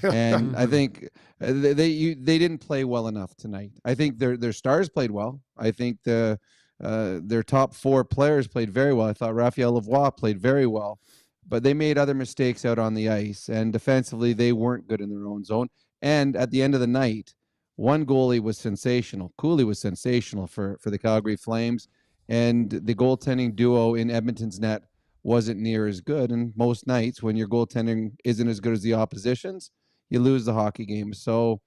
And I think they didn't play well enough tonight. I think their stars played well. I think their top 4 players played very well. I thought Raphael Lavoie played very well, but they made other mistakes out on the ice, and defensively they weren't good in their own zone. And at the end of the night, one goalie was sensational. Cooley was sensational for the Calgary Flames, and the goaltending duo in Edmonton's net wasn't near as good. And most nights when your goaltending isn't as good as the opposition's, you lose the hockey game. So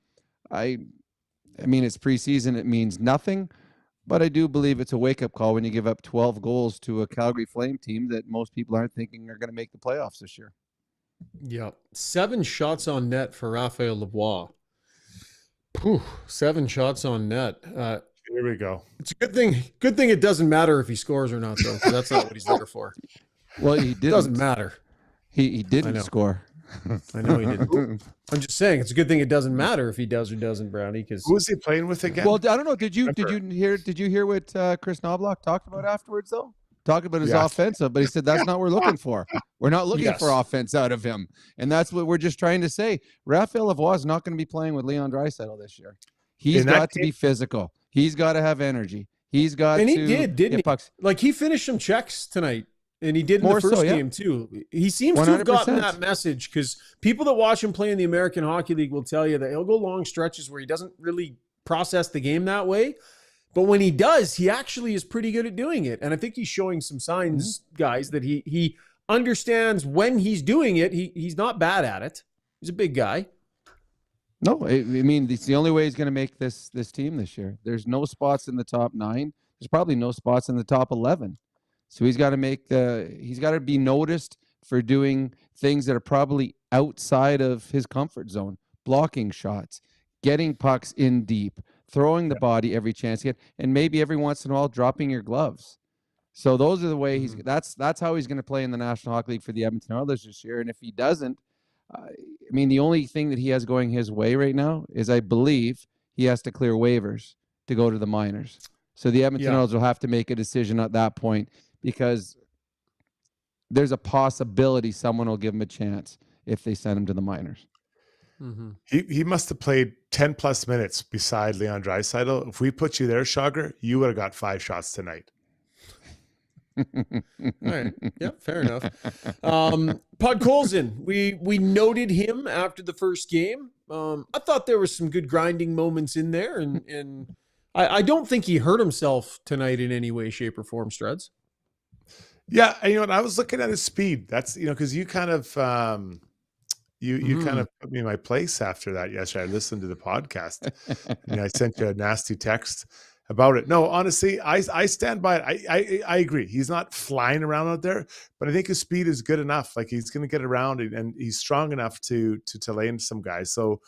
I mean, it's preseason. It means nothing, but I do believe it's a wake-up call when you give up 12 goals to a Calgary Flame team that most people aren't thinking are going to make the playoffs this year. Yeah. 7 shots on net for Raphael Lavoie. 7 shots on net. Here we go. It's a good thing it doesn't matter if he scores or not, though, because that's not what he's there for. Well, he didn't. It doesn't matter. He didn't score. I know he didn't. I'm just saying it's a good thing it doesn't matter if he does or doesn't, Brownie. Because who was he playing with again? Well, I don't know. Did you hear what Chris Knobloch talked about afterwards though? Talking about his offensive, but he said that's not what we're looking for. We're not looking for offense out of him, and that's what we're just trying to say. Raphael Lavoie is not going to be playing with Leon Draisaitl this year. He's got to be physical. He's got to have energy. He's got and to. he didn't he? Pucks. Like he finished some checks tonight. And he did in the first game, too. He seems 100%. to have gotten that message because people that watch him play in the American Hockey League will tell you that he'll go long stretches where he doesn't really process the game that way. But when he does, he actually is pretty good at doing it. And I think he's showing some signs, guys, that he understands when he's doing it. He's not bad at it. He's a big guy. No, I mean, it's the only way he's going to make this team this year. There's no spots in the top 9. There's probably no spots in the top 11. So he's got to be noticed for doing things that are probably outside of his comfort zone, blocking shots, getting pucks in deep, throwing the body every chance he gets, and maybe every once in a while dropping your gloves. So those are the way that's how he's going to play in the National Hockey League for the Edmonton Oilers this year. And if he doesn't, I mean, the only thing that he has going his way right now is I believe he has to clear waivers to go to the minors. So the Edmonton Oilers will have to make a decision at that point, because there's a possibility someone will give him a chance if they send him to the minors. Mm-hmm. He must have played 10 plus minutes beside Leon Draisaitl. If we put you there, Shagar, you would have got 5 shots tonight. All right. Yeah, fair enough. Podkolzin, we noted him after the first game. I thought there was some good grinding moments in there, and I don't think he hurt himself tonight in any way, shape, or form, Struds. Yeah, and I was looking at his speed. That's because you kind of you kind of put me in my place after that yesterday. I listened to the podcast, and I sent you a nasty text about it. No, honestly, I stand by it. I agree. He's not flying around out there, but I think his speed is good enough. Like he's going to get around, and he's strong enough to lay into some guys. So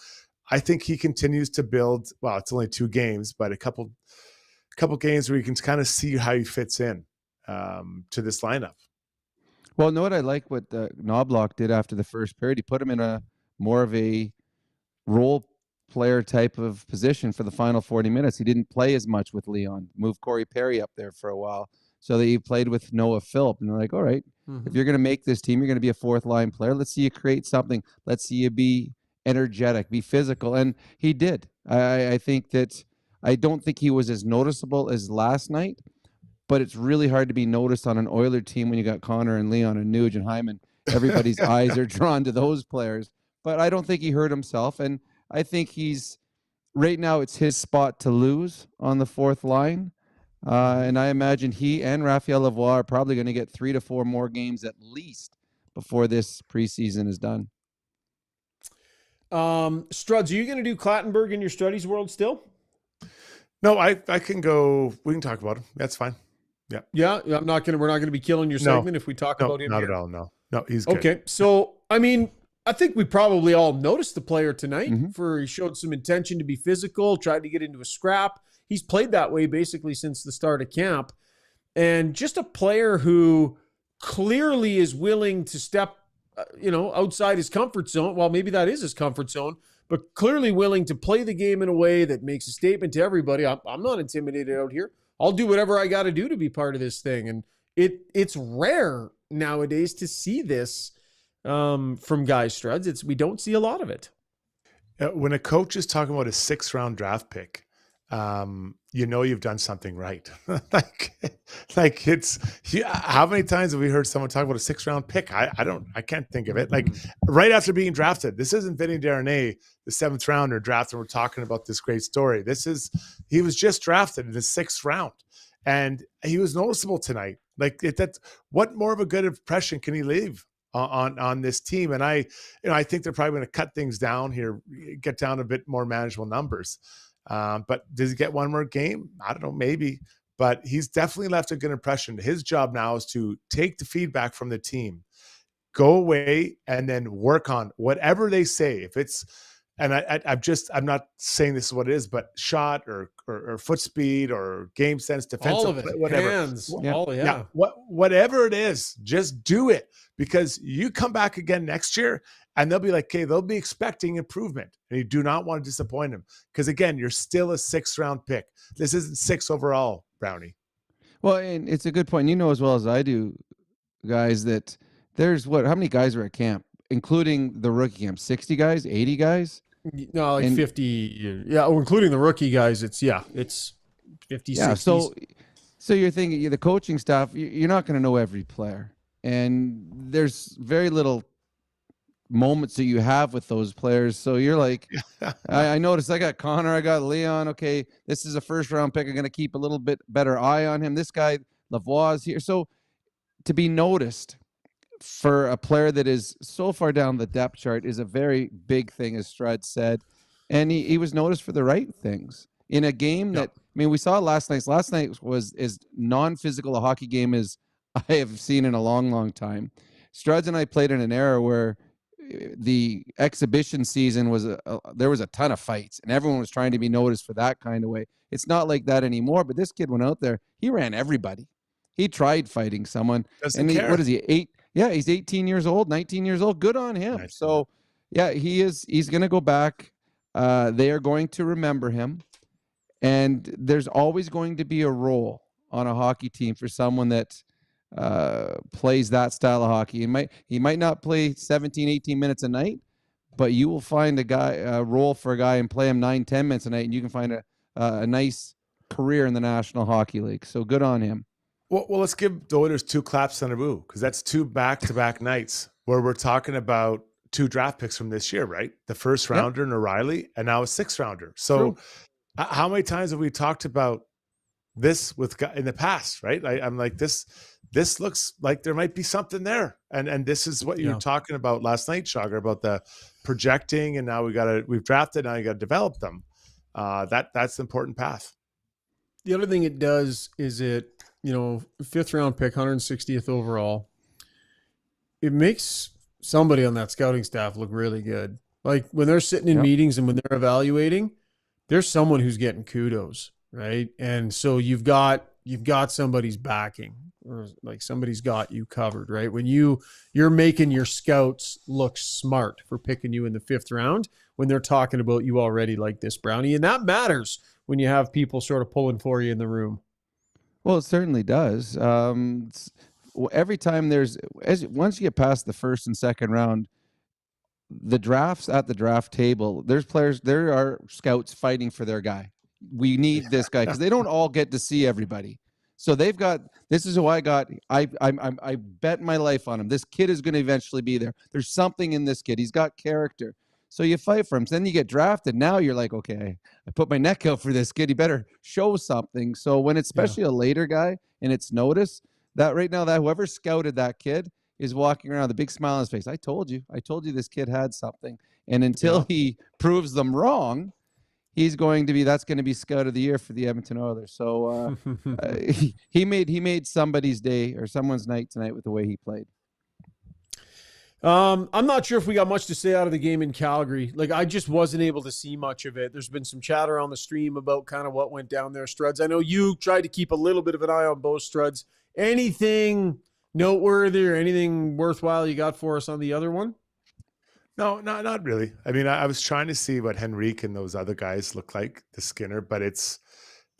I think he continues to build. Well, it's only 2 games, but a couple games where you can kind of see how he fits in to this lineup. Well, know what I like what Knobloch did after the first period? He put him in a more of a role player type of position for the final 40 minutes. He didn't play as much with Leon. Moved Corey Perry up there for a while so that he played with Noah Philp. And they're like, all right, if you're going to make this team, you're going to be a fourth line player. Let's see you create something. Let's see you be energetic, be physical. And he did. I think that I don't think he was as noticeable as last night, but it's really hard to be noticed on an Oiler team when you got Connor and Leon and Nuge and Hyman. Everybody's eyes are drawn to those players. But I don't think he hurt himself. And I think he's right now it's his spot to lose on the fourth line. And I imagine he and Raphael Lavoie are probably going to get 3 to 4 more games at least before this preseason is done. Struds, are you going to do Clattenburg in your studies world still? No, I can go. We can talk about him. That's fine. Yeah. We're not going to be killing your segment if we talk about him. Not here. at all. No, he's good. Okay. So, I mean, I think we probably all noticed the player tonight he showed some intention to be physical, tried to get into a scrap. He's played that way basically since the start of camp. And just a player who clearly is willing to step, outside his comfort zone. Well, maybe that is his comfort zone, but clearly willing to play the game in a way that makes a statement to everybody. I'm not intimidated out here. I'll do whatever I got to do to be part of this thing. And it's rare nowadays to see this from guys, Struds. We don't see a lot of it. When a coach is talking about a 6th-round draft pick, you've done something right. like it's how many times have we heard someone talk about a 6th-round pick? I can't think of it. Like right after being drafted, this isn't Vinny Darnay, the 7th rounder drafted. We're talking about this great story. He was just drafted in the 6th round, and he was noticeable tonight. What more of a good impression can he leave on this team? And I think they're probably going to cut things down here, get down a bit more manageable numbers. But does he get one more game? I don't know, maybe. But he's definitely left a good impression. His job now is to take the feedback from the team, go away, and then work on whatever they say. If it's, and I'm not saying this is what it is, but shot or foot speed or game sense, defensive, all of it, whatever. Hands, whatever it is, just do it, because you come back again next year and they'll be like, okay, they'll be expecting improvement, and you do not want to disappoint them, because again, you're still a 6th-round pick. This isn't 6 overall, Brownie. Well, and it's a good point. You know as well as I do, guys, that there's how many guys are at camp, including the rookie camp? 60 guys, 80 guys? No, 50. Yeah, including the rookie guys. It's 50, yeah, 60s. So you're thinking the coaching staff, you're not going to know every player, and there's very little moments that you have with those players. So you're like, I noticed I got Connor, I got Leon. Okay, this is a 1st-round pick. I'm going to keep a little bit better eye on him. This guy, Lavoie's here. So to be noticed for a player that is so far down the depth chart is a very big thing, as Strud said. And he was noticed for the right things in a game that, we saw last night. Last night was as non-physical a hockey game as I have seen in a long, long time. Struds and I played in an era where the exhibition season was there was a ton of fights, and everyone was trying to be noticed for that kind of way. It's not like that anymore, but this kid went out there. He ran everybody. He tried fighting someone. What is he, 8? Yeah, he's 18 years old, 19 years old. Good on him. Nice. So, yeah, he's going to go back. They are going to remember him, and there's always going to be a role on a hockey team for someone that plays that style of hockey. He might not play 17, 18 minutes a night, but you will find a role for a guy and play him 9, 10 minutes a night, and you can find a nice career in the National Hockey League. So good on him. Well, let's give the Oilers 2 claps on the boo, because that's 2 back-to-back nights where we're talking about 2 draft picks from this year, right? The 1st-rounder in O'Reilly, and now a 6th-rounder. So how many times have we talked about this in the past, right? I'm like, this looks like there might be something there. And this is what you were talking about last night, Shagar, about the projecting, and now we've drafted, now you got to develop them. That's the important path. The other thing it does is 5th round pick, 160th overall. It makes somebody on that scouting staff look really good. Like when they're sitting in meetings and when they're evaluating, there's someone who's getting kudos, right? And so you've got you've got somebody's backing, or like somebody's got you covered, right? When you're making your scouts look smart for picking you in the 5th round when they're talking about you already like this, Brownie. And that matters when you have people sort of pulling for you in the room. Well, it certainly does. Every time once you get past the 1st and 2nd round, the drafts at the draft table, there are scouts fighting for their guy. We need this guy because they don't all get to see everybody. So they've got, this is who I got. I bet my life on him. This kid is going to eventually be there. There's something in this kid. He's got character. So you fight for him. So then you get drafted. Now you're like, okay, I put my neck out for this kid. He better show something. So when it's especially a later guy and it's noticed that right now that whoever scouted that kid is walking around with a big smile on his face. I told you this kid had something. And until he proves them wrong, that's going to be scout of the year for the Edmonton Oilers. So he made somebody's day or someone's night tonight with the way he played. I'm not sure if we got much to say out of the game in Calgary. Like, I just wasn't able to see much of it. There's been some chatter on the stream about kind of what went down there, Struds. I know you tried to keep a little bit of an eye on both, Struds. Anything noteworthy or anything worthwhile you got for us on the other one? No, not really. I mean, I was trying to see what Henrique and those other guys look like, the Skinner, but it's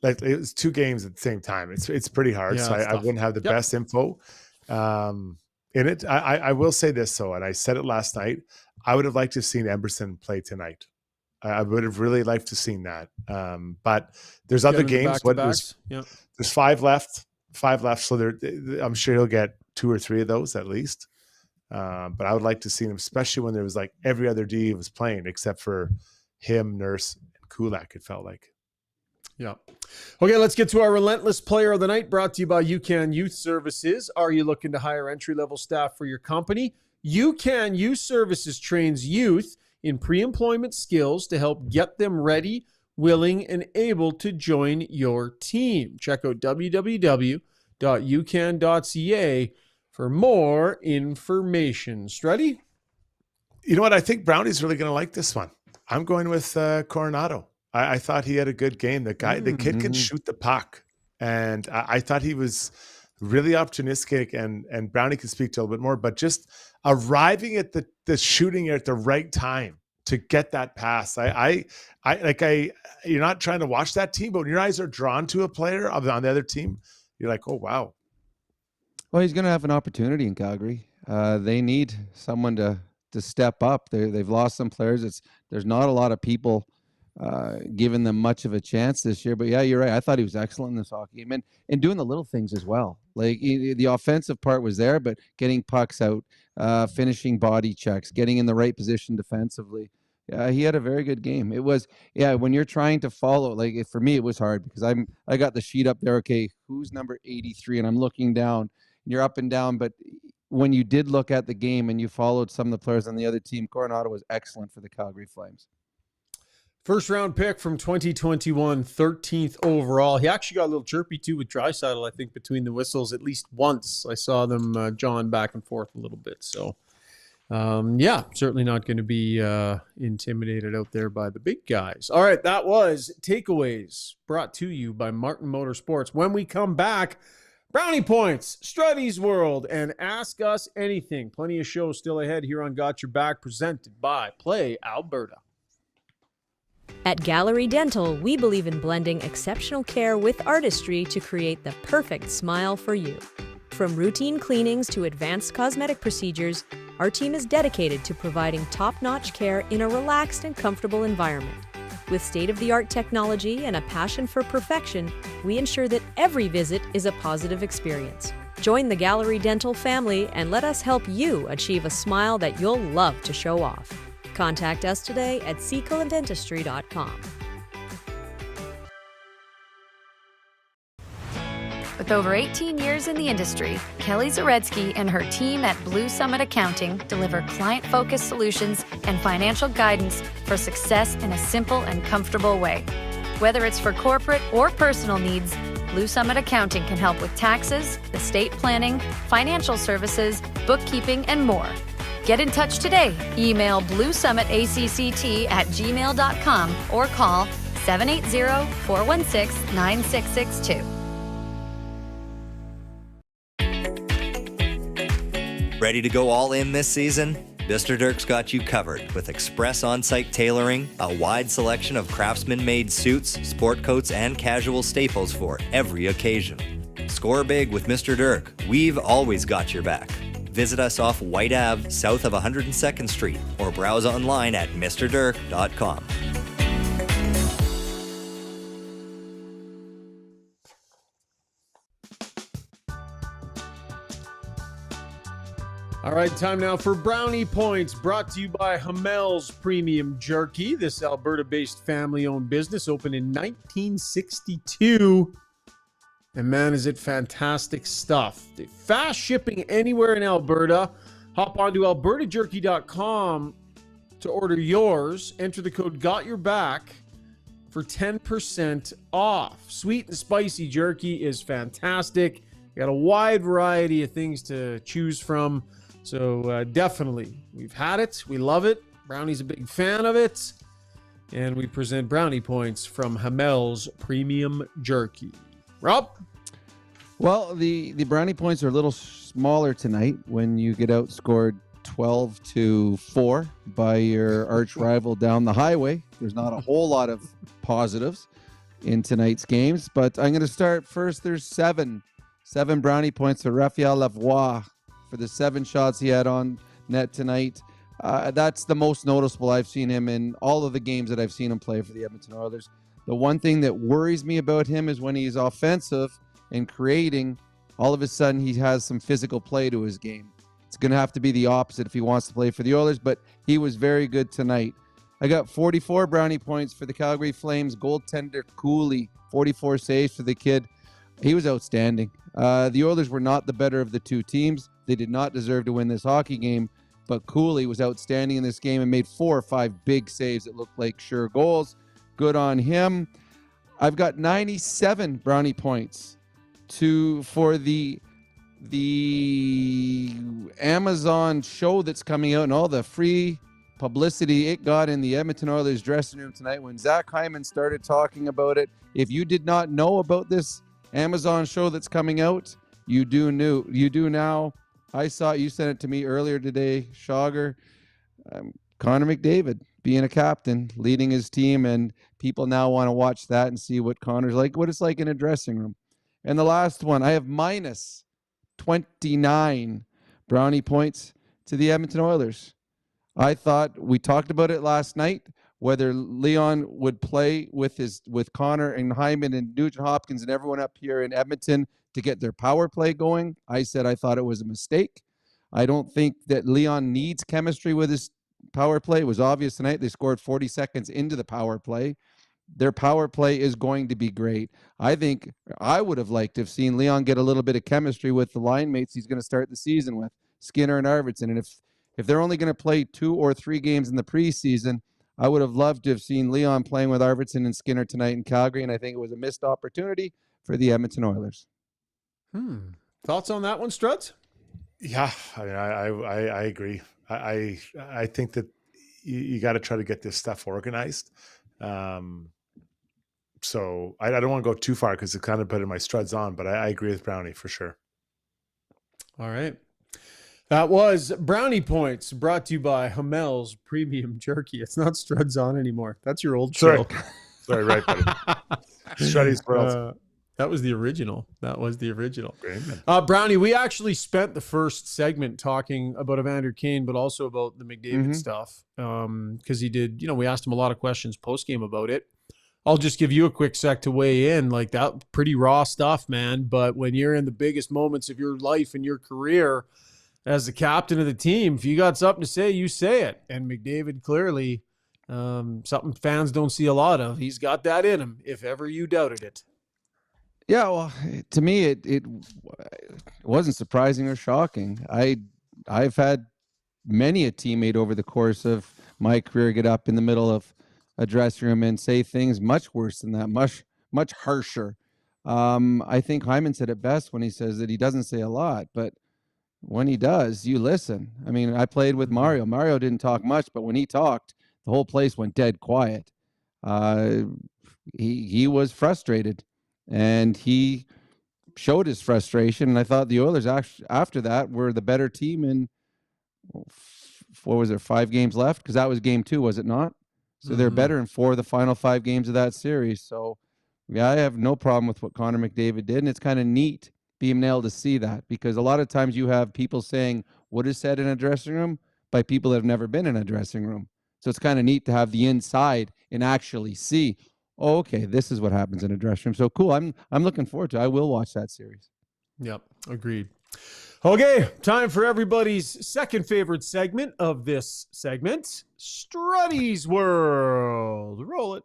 like it was 2 games at the same time. It's pretty hard, so I wouldn't have the best info in it. I will say this, though, and I said it last night, I would have liked to have seen Emerson play tonight. I would have really liked to have seen that. But there's other games. There's 5 left. 5 left, so I'm sure he'll get 2 or 3 of those at least. But I would like to see him, especially when there was like every other D was playing except for him, Nurse, and Kulak, it felt like. Yeah. Okay, let's get to our Relentless Player of the Night, brought to you by UCAN Youth Services. Are you looking to hire entry-level staff for your company? UCAN Youth Services trains youth in pre-employment skills to help get them ready, willing, and able to join your team. Check out www.ucan.ca for more information. Struddy? You know what? I think Brownie's really going to like this one. I'm going with Coronado. I thought he had a good game. The kid can shoot the puck. And I thought he was really opportunistic, and Brownie can speak to a little bit more, but just arriving at the shooting at the right time to get that pass. You're not trying to watch that team, but when your eyes are drawn to a player on the other team, you're like, oh, wow. Well, he's going to have an opportunity in Calgary. They need someone to step up. They've lost some players. There's not a lot of people giving them much of a chance this year. But yeah, you're right. I thought he was excellent in this hockey game and doing the little things as well. Like the offensive part was there, but getting pucks out, finishing body checks, getting in the right position defensively. Yeah, he had a very good game. It was, when you're trying to follow, like for me, it was hard because I got the sheet up there. Okay, who's number 83? And I'm looking down. You're up and down, but when you did look at the game and you followed some of the players on the other team, Coronado was excellent for the Calgary Flames. First round pick from 2021, 13th overall. He actually got a little chirpy too with Draisaitl, I think, between the whistles at least once. I saw them jawing back and forth a little bit. So, certainly not going to be intimidated out there by the big guys. All right, that was Takeaways brought to you by Martin Motorsports. When we come back, Brownie Points, Struddy's World, and Ask Us Anything. Plenty of shows still ahead here on Got Your Back, presented by Play Alberta. At Gallery Dental, we believe in blending exceptional care with artistry to create the perfect smile for you. From routine cleanings to advanced cosmetic procedures, our team is dedicated to providing top-notch care in a relaxed and comfortable environment. With state-of-the-art technology and a passion for perfection, we ensure that every visit is a positive experience. Join the Gallery Dental family and let us help you achieve a smile that you'll love to show off. Contact us today at secolandentistry.com. With over 18 years in the industry, Kelly Zaretsky and her team at Blue Summit Accounting deliver client-focused solutions and financial guidance for success in a simple and comfortable way. Whether it's for corporate or personal needs, Blue Summit Accounting can help with taxes, estate planning, financial services, bookkeeping, and more. Get in touch today. Email bluesummitacct@gmail.com or call 780-416-9662. Ready to go all in this season? Mr. Dirk's got you covered with express on-site tailoring, a wide selection of craftsman-made suits, sport coats, and casual staples for every occasion. Score big with Mr. Dirk. We've always got your back. Visit us off White Ave, south of 102nd Street, or browse online at mrdirk.com. All right, time now for Brownie Points, brought to you by Hamel's Premium Jerky. This Alberta-based family-owned business opened in 1962. And man, is it fantastic stuff. Fast shipping anywhere in Alberta. Hop on to albertajerky.com to order yours. Enter the code GOTYOURBACK for 10% off. Sweet and spicy jerky is fantastic. You got a wide variety of things to choose from. So definitely, we've had it. We love it. Brownie's a big fan of it. And we present Brownie Points from Hamel's Premium Jerky. Rob? Well, the Brownie Points are a little smaller tonight when you get outscored 12-4 by your arch rival down the highway. There's not a whole lot of positives in tonight's games, but I'm going to start first. There's seven Brownie Points for Raphael Lavoie for the 7 shots he had on net tonight. That's the most noticeable I've seen him in all of the games that I've seen him play for the Edmonton Oilers. The one thing that worries me about him is when he's offensive and creating, all of a sudden he has some physical play to his game. It's going to have to be the opposite if he wants to play for the Oilers, but he was very good tonight. I got 44 Brownie Points for the Calgary Flames goaltender Goalie. 44 saves for the kid. He was outstanding. The Oilers were not the better of the two teams. They did not deserve to win this hockey game, but Goalie was outstanding in this game and made 4 or 5 big saves that looked like sure goals. Good on him. I've got 97 Brownie Points for the Amazon show that's coming out and all the free publicity it got in the Edmonton Oilers dressing room tonight when Zach Hyman started talking about it. If you did not know about this Amazon show that's coming out, you do now. I saw it. You sent it to me earlier today, Schauger. Connor McDavid being a captain, leading his team, and people now want to watch that and see what Connor's like, what it's like in a dressing room. And the last one, I have minus 29 Brownie Points to the Edmonton Oilers. I thought we talked about it last night, whether Leon would play with Connor and Hyman and Nugent Hopkins and everyone up here in Edmonton to get their power play going. I said I thought it was a mistake. I don't think that Leon needs chemistry with his power play. It was obvious tonight. They scored 40 seconds into the power play. Their power play is going to be great. I think I would have liked to have seen Leon get a little bit of chemistry with the line mates he's going to start the season with, Skinner and Arvidsson. And if they're only going to play 2 or 3 games in the preseason, I would have loved to have seen Leon playing with Arvidsson and Skinner tonight in Calgary, and I think it was a missed opportunity for the Edmonton Oilers. Thoughts on that one, Struds? Yeah, I agree. I think that you got to try to get this stuff organized. So I don't want to go too far because it kind of put my Struds on, but I agree with Brownie for sure. All right. That was Brownie Points, brought to you by Hamel's Premium Jerky. It's not Struds on anymore. That's your old show. Sorry, right, buddy. Struddy's World. That was the original. Brownie, we actually spent the first segment talking about Evander Kane, but also about the McDavid stuff. Because he did, we asked him a lot of questions post-game about it. I'll just give you a quick sec to weigh in. Like, that pretty raw stuff, man. But when you're in the biggest moments of your life and your career as the captain of the team, if you got something to say, you say it. And McDavid clearly, something fans don't see a lot of. He's got that in him, if ever you doubted it. Yeah, well, to me, it wasn't surprising or shocking. I've had many a teammate over the course of my career get up in the middle of a dressing room and say things much worse than that, much harsher. I think Hyman said it best when he says that he doesn't say a lot, but when he does, you listen. I mean, I played with Mario. Mario didn't talk much, but when he talked, the whole place went dead quiet. He was frustrated. And he showed his frustration. And I thought the Oilers after that were the better team in, what was there, 5 games left? Because that was game 2, was it not? So they're better in 4 of the final 5 games of that series. So, yeah, I have no problem with what Connor McDavid did. And it's kind of neat being able to see that, because a lot of times you have people saying what is said in a dressing room by people that have never been in a dressing room. So it's kind of neat to have the inside and actually see, oh, okay, this is what happens in a dressing room. So cool. I'm looking forward to it. I will watch that series. Yep, agreed. Okay, time for everybody's second favorite segment of this segment, Struddy's World. Roll it.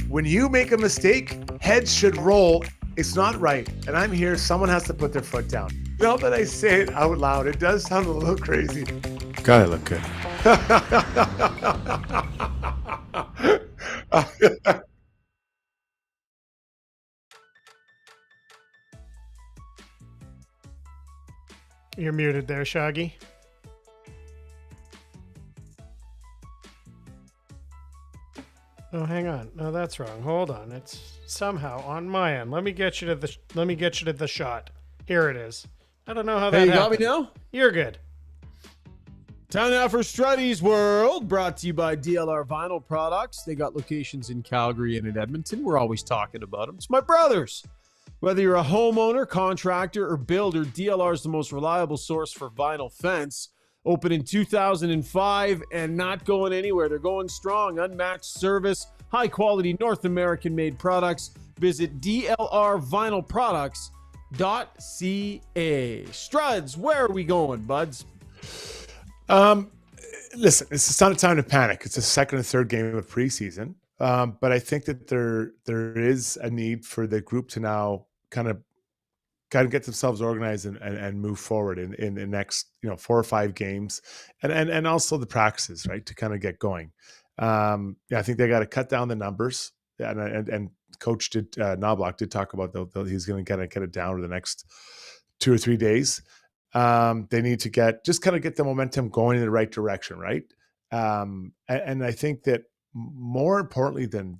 When you make a mistake, heads should roll. It's not right. And I'm here. Someone has to put their foot down. Now that I say it out loud, it does sound a little crazy. God, I look good. You're muted there, Shaggy. Oh, hang on. No, that's wrong. Hold on. It's somehow on my end. Let me get you to the shot. Here it is. I don't know how that Hey, you happened. got me now? You're good. Time now for Struddy's World, brought to you by DLR Vinyl Products. They got locations in Calgary and in Edmonton. We're always talking about them. It's my brothers. Whether you're a homeowner, contractor, or builder, DLR is the most reliable source for vinyl fence. Open in 2005 and not going anywhere. They're going strong. Unmatched service, high-quality North American-made products. Visit DLRvinylproducts.ca. Struds, where are we going, buds? Listen, it's not a time to panic. It's the second and third game of preseason. But I think that there is a need for the group to now kind of get themselves organized and move forward in the next 4 or 5 games, and also the practices, right, to kind of get going. I think they got to cut down the numbers, and Coach Knobloch did talk about he's going to get it down over the next 2 or 3 days. They need to get the momentum going in the right direction, right? And I think that more importantly than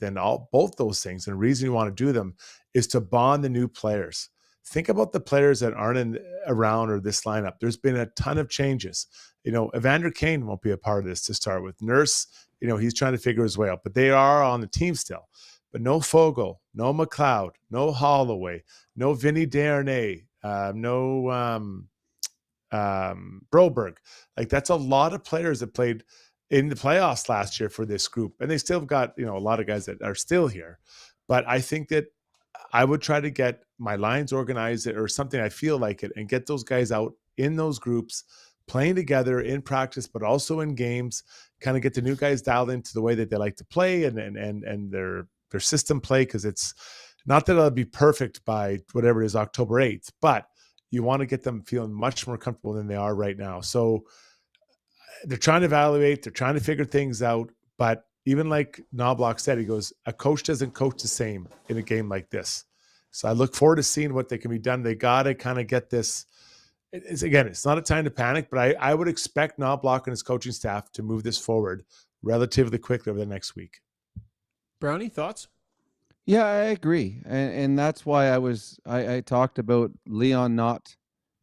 both those things, and the reason you want to do them is to bond the new players. Think about the players that aren't around or this lineup. There's been a ton of changes. Evander Kane won't be a part of this to start with. Nurse, he's trying to figure his way out, but they are on the team still. But no Fogle, no McLeod, no Holloway, no Vinny Darnay, no Broberg. Like, that's a lot of players that played in the playoffs last year for this group. And they still have got, a lot of guys that are still here. But I think that I would try to get my lines organized or something. I feel like it, and get those guys out in those groups, playing together in practice, but also in games, kind of get the new guys dialed into the way that they like to play and their system play. Cause it's not that it'll be perfect by whatever it is, October 8th, but you want to get them feeling much more comfortable than they are right now. So they're trying to evaluate, they're trying to figure things out, but even like Knobloch said, he goes, a coach doesn't coach the same in a game like this. So I look forward to seeing what they can be done. They got to kind of get this. It's not a time to panic, but I would expect Knobloch and his coaching staff to move this forward relatively quickly over the next week. Brownie, thoughts? Yeah, I agree. And that's why I talked about Leon not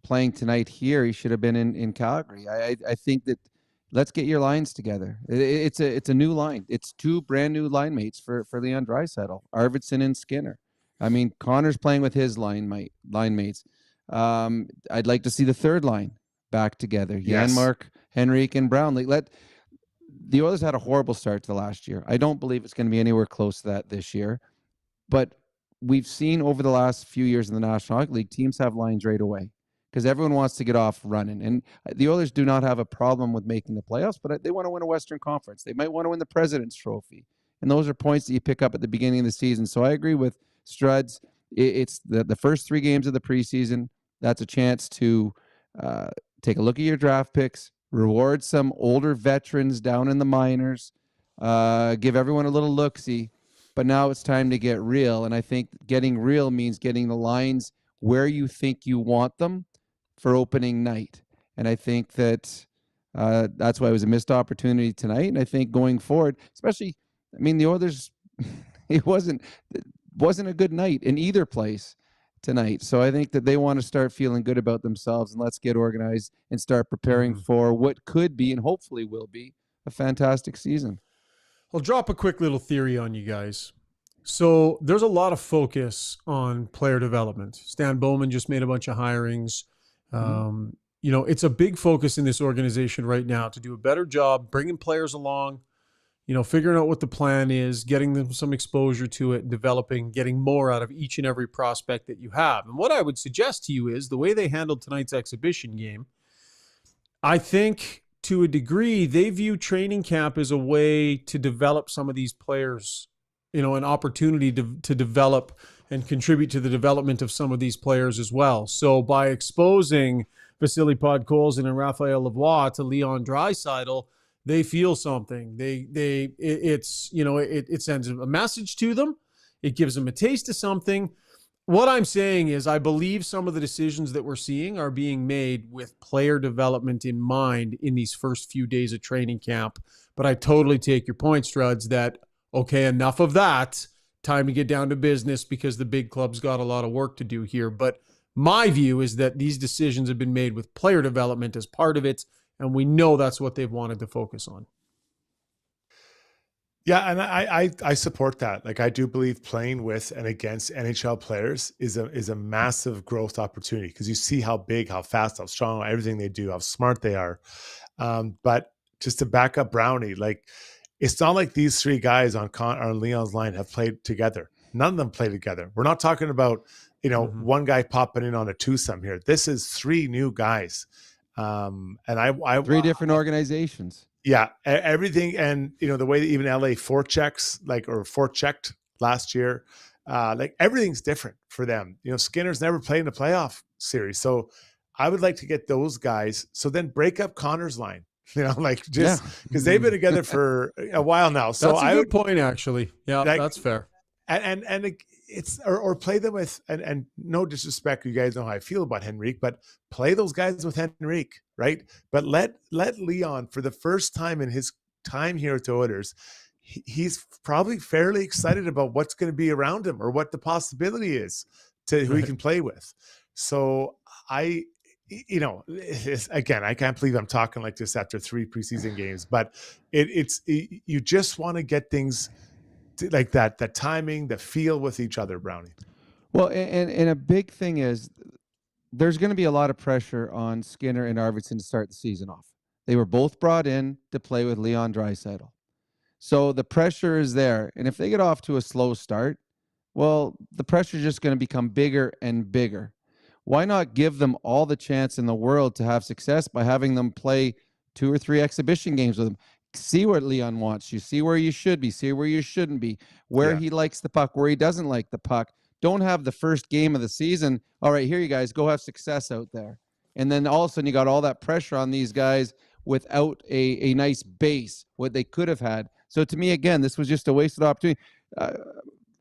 playing tonight here. He should have been in Calgary. I think that let's get your lines together. It's a new line. It's 2 brand new line mates for Leon Draisaitl, Arvidsson and Skinner. I mean, Connor's playing with his line mates. I'd like to see the third line back together. Yes. Janmark, Henrique, and Brown. The Oilers had a horrible start to the last year. I don't believe it's going to be anywhere close to that this year. But we've seen over the last few years in the National Hockey League, teams have lines right away because everyone wants to get off running. And the Oilers do not have a problem with making the playoffs, but they want to win a Western Conference. They might want to win the President's Trophy. And those are points that you pick up at the beginning of the season. So I agree with Struds. It's the first 3 games of the preseason. That's a chance to take a look at your draft picks, reward some older veterans down in the minors, give everyone a little look-see. But now it's time to get real. And I think getting real means getting the lines where you think you want them for opening night. And I think that that's why it was a missed opportunity tonight. And I think going forward, especially, I mean, the Oilers, it wasn't wasn't a good night in either place tonight. So I think that they want to start feeling good about themselves, and let's get organized and start preparing for what could be and hopefully will be a fantastic season. I'll drop a quick little theory on you guys. So there's a lot of focus on player development. Stan Bowman just made a bunch of hirings. You know, it's a big focus in this organization right now to do a better job bringing players along, you know, figuring out what the plan is, getting them some exposure to it, developing, getting more out of each and every prospect that you have. And what I would suggest to you is the way they handled tonight's exhibition game, I think to a degree, they view training camp as a way to develop some of these players, you know, an opportunity to develop and contribute to the development of some of these players as well. So by exposing Vasily Podkolzin and Raphael Lavoie to Leon Draisaitl, they feel something. It's, you know, it sends a message to them. It gives them a taste of something. What I'm saying is I believe some of the decisions that we're seeing are being made with player development in mind in these first few days of training camp. But I totally take your point, Struds, that, okay, enough of that. Time to get down to business because the big club's got a lot of work to do here. But my view is that these decisions have been made with player development as part of it, and we know that's what they've wanted to focus on. Yeah, and I support that. Like, I do believe playing with and against NHL players is a massive growth opportunity because you see how big, how fast, how strong, everything they do, how smart they are. But just to back up Brownie, like, it's not like these three guys on Leon's line have played together. None of them play together. We're not talking about, you know, one guy popping in on a twosome here. This is three new guys. And I three different organizations. Yeah, everything. And, you know, the way that even LA forechecked last year, like, everything's different for them. You know, Skinner's never played in a playoff series. So I would like to get those guys. So then break up Connor's line. You know, like, just because they've been together for a while now. So that's a good point, actually. Yeah, like, that's fair. And it's or play them with and no disrespect, you guys know how I feel about Henrique, but play those guys with Henrique, right? But let Leon, for the first time in his time here at the Oilers, he's probably fairly excited about what's going to be around him or what the possibility is to who he can play with. So you know, again, I can't believe I'm talking like this after 3 preseason games, but you just want to get things like that, the timing, the feel with each other, Brownie. Well, and a big thing is there's going to be a lot of pressure on Skinner and Arvidsson to start the season off. They were both brought in to play with Leon Draisaitl. So the pressure is there. And if they get off to a slow start, well, the pressure is just going to become bigger and bigger. Why not give them all the chance in the world to have success by having them play 2 or 3 exhibition games with them? See what Leon wants you. See where you should be. See where you shouldn't be. Where he likes the puck, where he doesn't like the puck. Don't have the first game of the season. All right, here you guys go have success out there. And then all of a sudden you got all that pressure on these guys without a nice base, what they could have had. So to me, again, this was just a wasted opportunity.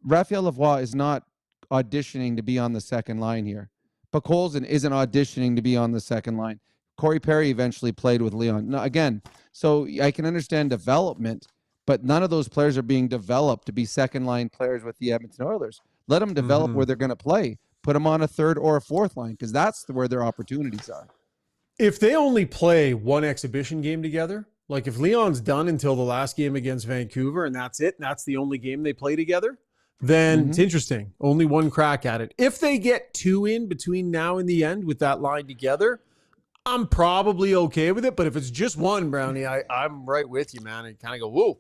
Raphael Lavoie is not auditioning to be on the second line here. Podkolzin isn't auditioning to be on the second line. Corey Perry eventually played with Leon. Now, again, so I can understand development, but none of those players are being developed to be second-line players with the Edmonton Oilers. Let them develop where they're going to play. Put them on a third or a fourth line because that's where their opportunities are. If they only play one exhibition game together, like if Leon's done until the last game against Vancouver and that's it, and that's the only game they play together, then it's interesting. Only one crack at it. If they get 2 in between now and the end with that line together, I'm probably okay with it. But if it's just one, Brownie, I'm right with you, man. I kind of go, whoa,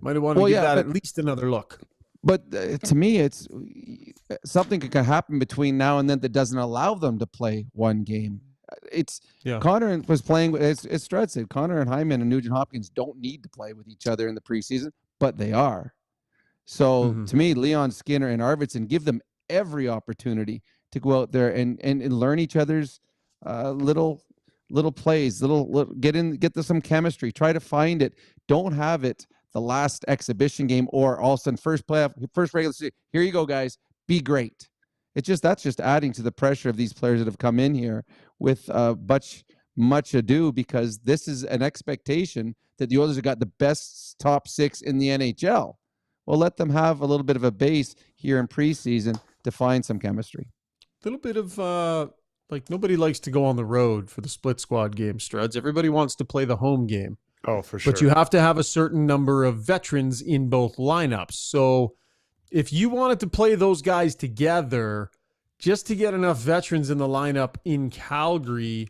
might have wanted to give that at least another look. But to me, it's something could happen between now and then that doesn't allow them to play one game. It's Connor was playing, as Strud said, Connor and Hyman and Nugent Hopkins don't need to play with each other in the preseason, but they are. So to me, Leon, Skinner, and Arvidsson, give them every opportunity to go out there and learn each other's little plays, get to some chemistry. Try to find it. Don't have it the last exhibition game or all of a sudden first regular season. Here you go, guys. Be great. That's just adding to the pressure of these players that have come in here with much ado because this is an expectation that the Oilers have got the best top 6 in the NHL. Well, let them have a little bit of a base here in preseason to find some chemistry. A little bit of like nobody likes to go on the road for the split squad game, Struds. Everybody wants to play the home game. Oh, for sure. But you have to have a certain number of veterans in both lineups. So if you wanted to play those guys together, just to get enough veterans in the lineup in Calgary,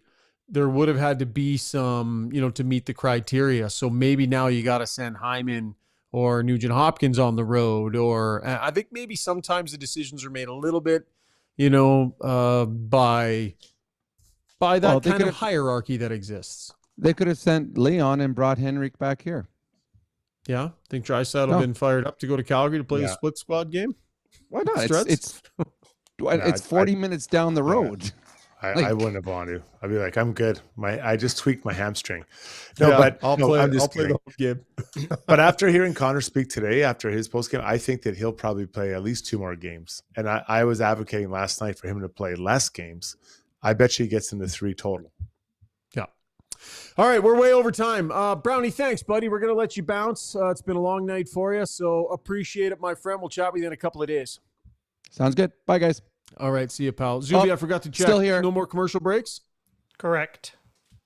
there would have had to be some, to meet the criteria. So maybe now you got to send Hyman or Nugent Hopkins on the road, or I think maybe sometimes the decisions are made a little bit, by that kind of hierarchy that exists. They could have sent Leon and brought Henrik back here. Yeah, think Draisaitl been fired up to go to Calgary to play the split squad game? Why not? It's 40 minutes down the road. I wouldn't have wanted to. I'd be like, I'm good. I just tweaked my hamstring. I'll play the whole game. But after hearing Connor speak today, after his post game, I think that he'll probably play at least 2 more games. And I was advocating last night for him to play less games. I bet you he gets into 3 total. Yeah. All right, we're way over time. Brownie, thanks, buddy. We're going to let you bounce. It's been a long night for you, so appreciate it, my friend. We'll chat with you in a couple of days. Sounds good. Bye, guys. All right, see you, pal. Zuby, I forgot to check. Still here. No more commercial breaks? Correct.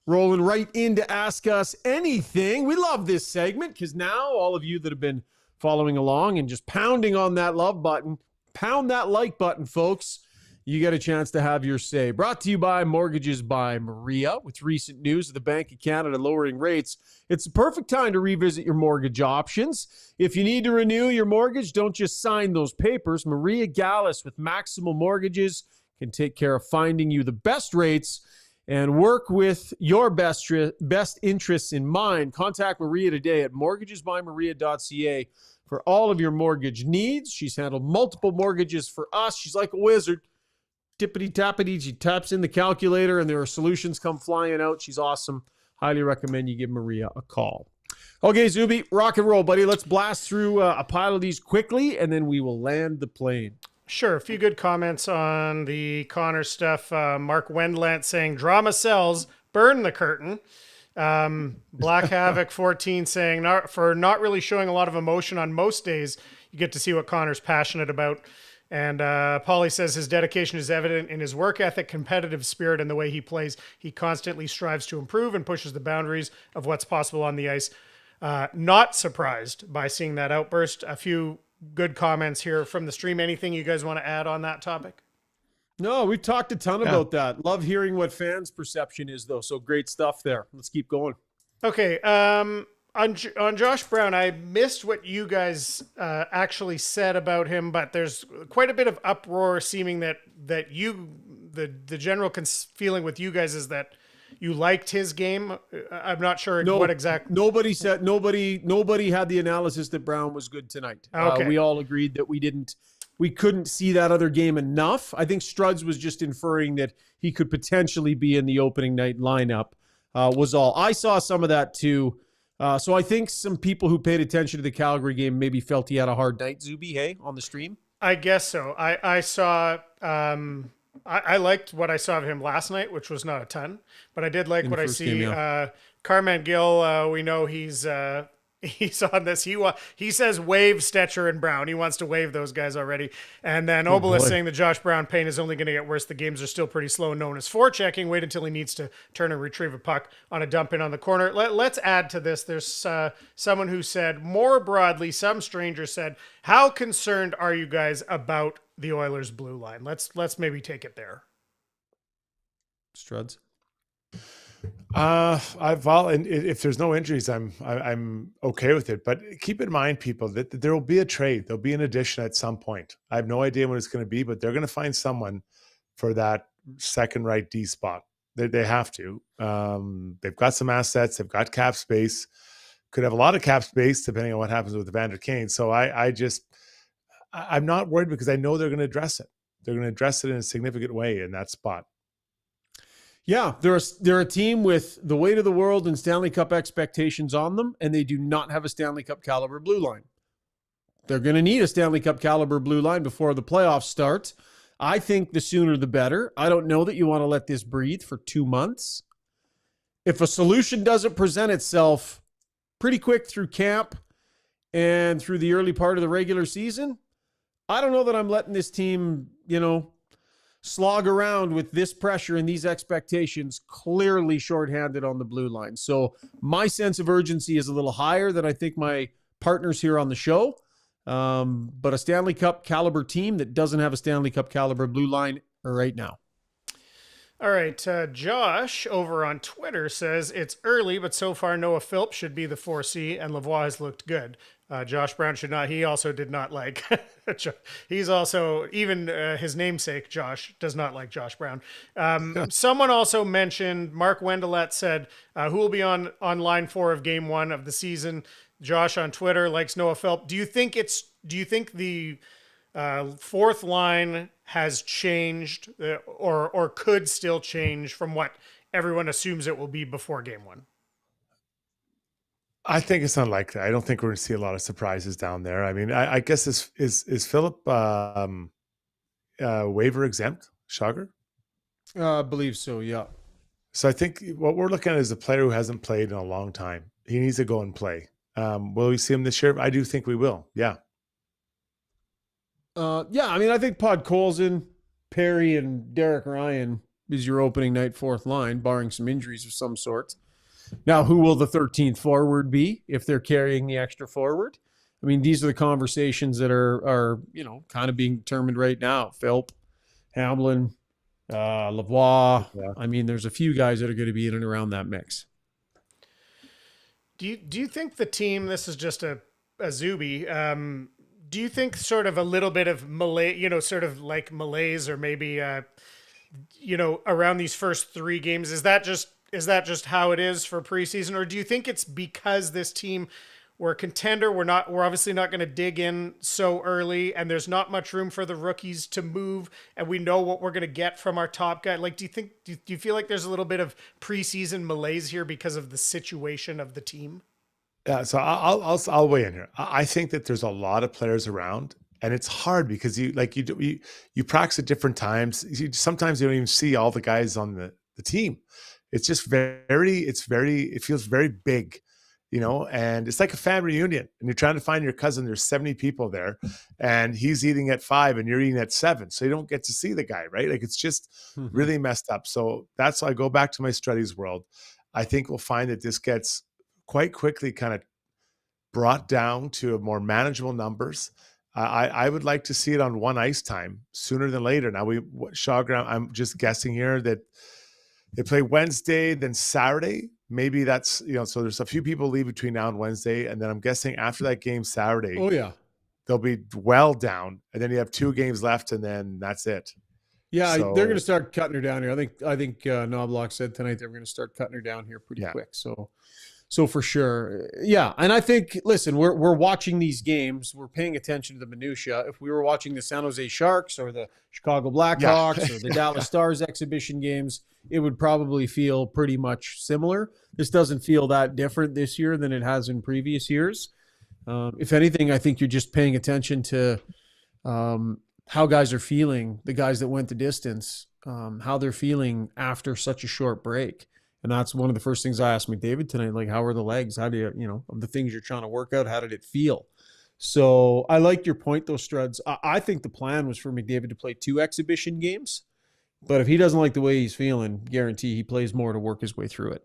Rolling right in to Ask Us Anything. We love this segment because now all of you that have been following along and just pounding on that love button, pound that like button, folks. You get a chance to have your say. Brought to you by Mortgages by Maria. With recent news of the Bank of Canada lowering rates, it's the perfect time to revisit your mortgage options. If you need to renew your mortgage, don't just sign those papers. Maria Gallus with Maximal Mortgages can take care of finding you the best rates and work with your best interests in mind. Contact Maria today at mortgagesbymaria.ca for all of your mortgage needs. She's handled multiple mortgages for us. She's like a wizard. Tippity-tappity, she taps in the calculator and there are solutions come flying out. She's awesome. Highly recommend you give Maria a call. Okay, Zuby, rock and roll, buddy. Let's blast through a pile of these quickly and then we will land the plane. Sure. A few good comments on the Connor stuff. Mark Wendlandt saying, drama sells, burn the curtain. Black Havoc 14 saying, for not really showing a lot of emotion on most days, you get to see what Connor's passionate about. And Paulie says his dedication is evident in his work ethic, competitive spirit, and the way he plays. He constantly strives to improve and pushes the boundaries of what's possible on the ice. Not surprised by seeing that outburst. A few good comments here from the stream. Anything you guys want to add on that topic? No, we've talked a ton about that. Love hearing what fans' perception is, though. So great stuff there. Let's keep going. Okay. On Josh Brown, I missed what you guys actually said about him, but there's quite a bit of uproar seeming that the general feeling with you guys is that you liked his game. I'm not sure what exactly. Nobody had the analysis that Brown was good tonight. Okay. We all agreed that we couldn't see that other game enough. I think Struds was just inferring that he could potentially be in the opening night lineup was all. I saw some of that too. So I think some people who paid attention to the Calgary game maybe felt he had a hard night, Zuby, hey, on the stream? I guess so. I saw I liked what I saw of him last night, which was not a ton, but I did like what I see. Carman Gill, we know he's on this. He says wave Stetcher and Brown. He wants to wave those guys already. And then Obel is saying that Josh Brown pain is only going to get worse. The games are still pretty slow, known as forechecking. Wait until he needs to turn and retrieve a puck on a dump in on the corner. Let's add to this. There's someone who said, more broadly, some stranger said, how concerned are you guys about the Oilers' blue line? Let's maybe take it there. Struds. If there's no injuries, I'm okay with it. But keep in mind, people, that there will be a trade. There'll be an addition at some point. I have no idea when it's going to be, but they're going to find someone for that second right D spot. They have to. They've got some assets. They've got cap space. Could have a lot of cap space depending on what happens with Evander Kane. So I'm not worried because I know they're going to address it. They're going to address it in a significant way in that spot. Yeah, they're a team with the weight of the world and Stanley Cup expectations on them, and they do not have a Stanley Cup caliber blue line. They're going to need a Stanley Cup caliber blue line before the playoffs start. I think the sooner the better. I don't know that you want to let this breathe for 2 months. If a solution doesn't present itself pretty quick through camp and through the early part of the regular season, I don't know that I'm letting this team, slog around with this pressure and these expectations, clearly shorthanded on the blue line. So my sense of urgency is a little higher than I think my partners here on the show. But a Stanley Cup caliber team that doesn't have a Stanley Cup caliber blue line right now. All right, Josh over on Twitter says it's early, but so far Noah Philp should be the 4C, and Lavoie has looked good. Josh Brown should not. He also did not like. He's also, even his namesake Josh does not like Josh Brown. Someone also mentioned, Mark Wendelet said, who will be on line 4 of Game 1 of the season? Josh on Twitter likes Noah Philp. Do you think the fourth line has changed or could still change from what everyone assumes it will be before Game 1? I think it's unlikely. I don't think we're going to see a lot of surprises down there. I mean, I guess is Philip waiver exempt, Shagar? I believe so, yeah. So I think what we're looking at is a player who hasn't played in a long time. He needs to go and play. Will we see him this year? I do think we will. Yeah. I mean, I think Podkolzin, Perry, and Derek Ryan is your opening night fourth line, barring some injuries of some sort. Now, who will the 13th forward be if they're carrying the extra forward? I mean, these are the conversations that are kind of being determined right now. Philp, Hamblin, Lavoie. Yeah. I mean, there's a few guys that are going to be in and around that mix. Do you think the team, this is just a Zuby, do you think sort of a little bit of sort of like malaise or maybe, around these first 3 games, is that just how it is for preseason? Or do you think it's because this team, we're a contender, we're obviously not going to dig in so early, and there's not much room for the rookies to move, and we know what we're going to get from our top guy? Like, do you feel like there's a little bit of preseason malaise here because of the situation of the team? Yeah, so I'll weigh in here. I think that there's a lot of players around, and it's hard because you practice at different times. Sometimes you don't even see all the guys on the team. It's just it feels very big, and it's like a family reunion, and you're trying to find your cousin. There's 70 people there, and he's eating at 5 and you're eating at 7. So you don't get to see the guy, right? Like, it's just really messed up. So that's why I go back to my studies world. I think we'll find that this gets quite quickly kind of brought down to a more manageable numbers. I would like to see it on one ice time sooner than later. Now I'm just guessing here that they play Wednesday, then Saturday. Maybe that's, so there's a few people leave between now and Wednesday. And then I'm guessing after that game Saturday, oh yeah, they'll be well down. And then you have 2 games left and then that's it. Yeah, so they're going to start cutting her down here. I think Knobloch said tonight they're going to start cutting her down here pretty quick. So for sure. Yeah. And I think, listen, we're watching these games. We're paying attention to the minutia. If we were watching the San Jose Sharks or the Chicago Blackhawks or the Dallas Stars exhibition games, it would probably feel pretty much similar. This doesn't feel that different this year than it has in previous years. If anything, I think you're just paying attention to how guys are feeling, the guys that went the distance, how they're feeling after such a short break. And that's one of the first things I asked McDavid tonight, like, how are the legs? How do you, of the things you're trying to work out, how did it feel? So I like your point, though, Struds. I think the plan was for McDavid to play 2 exhibition games. But if he doesn't like the way he's feeling, guarantee he plays more to work his way through it.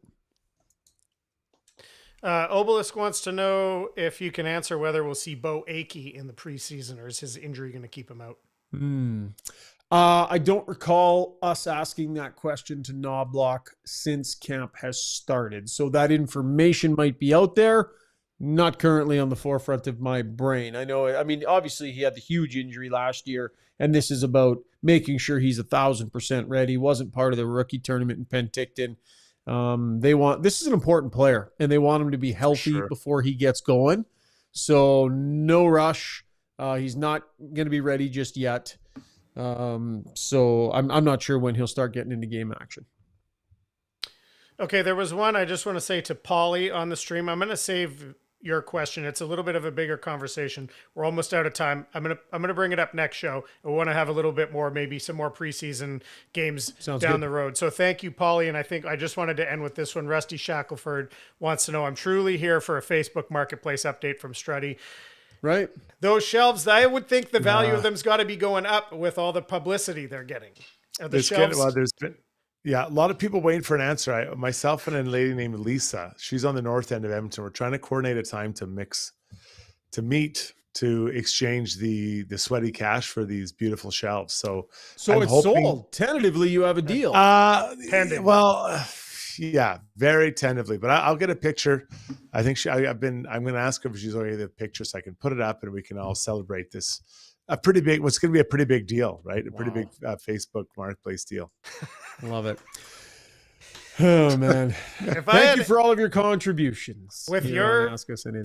Obelisk wants to know if you can answer whether we'll see Bo Akey in the preseason, or is his injury going to keep him out? I don't recall us asking that question to Knobloch since camp has started. So that information might be out there, not currently on the forefront of my brain. I mean, obviously he had the huge injury last year, and this is about making sure he's 1,000% ready. Wasn't part of the rookie tournament in Penticton. This is an important player, and they want him to be healthy before he gets going. So no rush. He's not going to be ready just yet. So I'm not sure when he'll start getting into game action. Okay, there was one I just want to say to Paulie on the stream. I'm going to save your question. It's a little bit of a bigger conversation. We're almost out of time. I'm gonna bring it up next show. I want to have a little bit more, maybe some more preseason games down the road. So thank you, Paulie. And I think I just wanted to end with this one. Rusty Shackelford wants to know, I'm truly here for a Facebook Marketplace update from Struddy. Right. Those shelves, I would think the value of them's got to be going up with all the publicity they're getting. There's been a lot of people waiting for an answer. Myself and a lady named Lisa, she's on the north end of Edmonton. We're trying to coordinate a time to meet, to exchange the sweaty cash for these beautiful shelves. So I'm it's hoping, sold. Tentatively, you have a deal. Well, yeah, very tentatively, but I'll get a picture. I think I'm going to ask her if she's already the picture so I can put it up and we can all celebrate this. What's going to be a pretty big deal, right? Pretty big Facebook Marketplace deal. Love it. Oh man! Thank you for all of your contributions. With your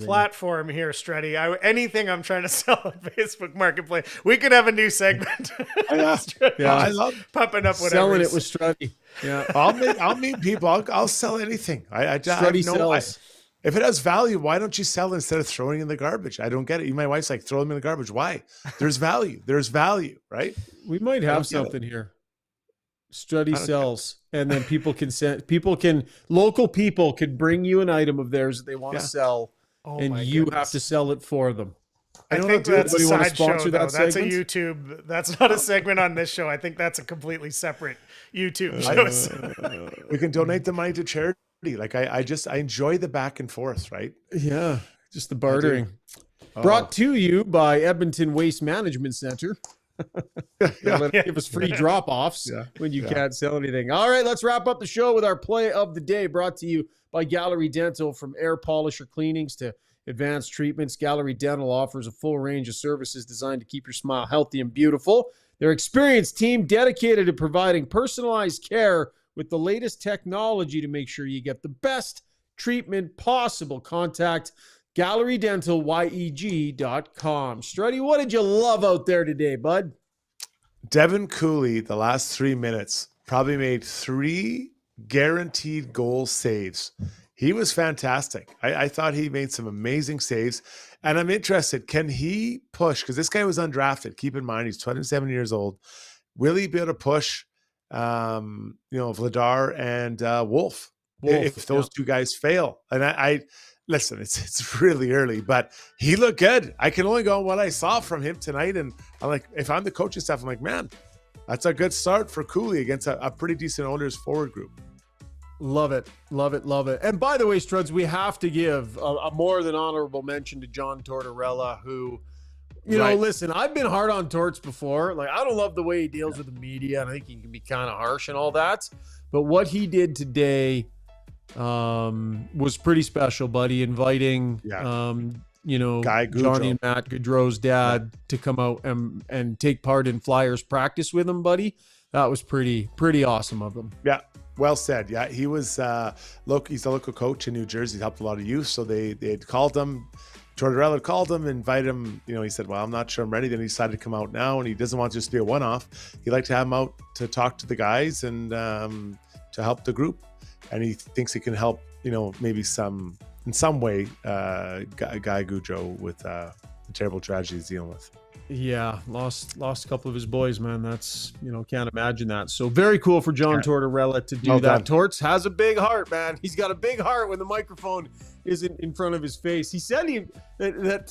platform here, Struddy, anything I'm trying to sell on Facebook Marketplace, we could have a new segment. I love pumping up whatever. Selling it with Struddy. Yeah, I'll meet people. I'll sell anything. Struddy sells. If it has value, why don't you sell it instead of throwing it in the garbage? I don't get it. My wife's like, throw them in the garbage. Why? There's value. There's value, right? We might have something here. Struddy sells, and then local people can bring you an item of theirs that they want to sell, and you have to sell it for them. I think that's a side show, though. That's a YouTube. That's not a segment on this show. I think that's a completely separate YouTube show. We can donate the money to charity. Like I enjoy the back and forth, right? Yeah, just the bartering. Brought to you by Edmonton Waste Management Center. Give us free drop-offs when you can't sell anything. All right, let's wrap up the show with our play of the day, brought to you by Gallery Dental. From air polisher cleanings to advanced treatments, Gallery Dental offers a full range of services designed to keep your smile healthy and beautiful. Their experienced team dedicated to providing personalized care with the latest technology to make sure you get the best treatment possible. Contact GalleryDentalYEG.com. Struddy, what did you love out there today, bud? Devin Cooley, the last 3 minutes, probably made 3 guaranteed goal saves. He was fantastic. I thought he made some amazing saves. And I'm interested, can he push? Because this guy was undrafted. Keep in mind, he's 27 years old. Will he be able to push, Vladar and Wolf if those two guys fail? And I listen, it's really early, but he looked good. I can only go on what I saw from him tonight. And I'm like, if I'm the coaching staff, I'm like, man, that's a good start for Cooley against a pretty decent Oilers forward group. Love it. Love it. Love it. And by the way, Struds, we have to give a more than honorable mention to John Tortorella, who, you know, listen, I've been hard on Torts before. Like, I don't love the way he deals with the media, and I think he can be kind of harsh and all that. But what he did today was pretty special, buddy. Inviting, Johnny and Matt Gaudreau's dad to come out and take part in Flyers practice with him, buddy. That was pretty awesome of them. Yeah. Well said. Yeah, he was he's a local coach in New Jersey. He helped a lot of youth. So they had called him. Tortorella called him, invited him. You know, he said, well, I'm not sure I'm ready. Then he decided to come out now, and he doesn't want to just be a one-off. He'd like to have him out to talk to the guys and to help the group. And he thinks he can help, maybe in some way, Guy Gaudreau with the terrible tragedy he's dealing with. Yeah, lost a couple of his boys, man. That's, can't imagine that. So very cool for John Tortorella to do that. Torts has a big heart, man. He's got a big heart when the microphone isn't in front of his face. He said that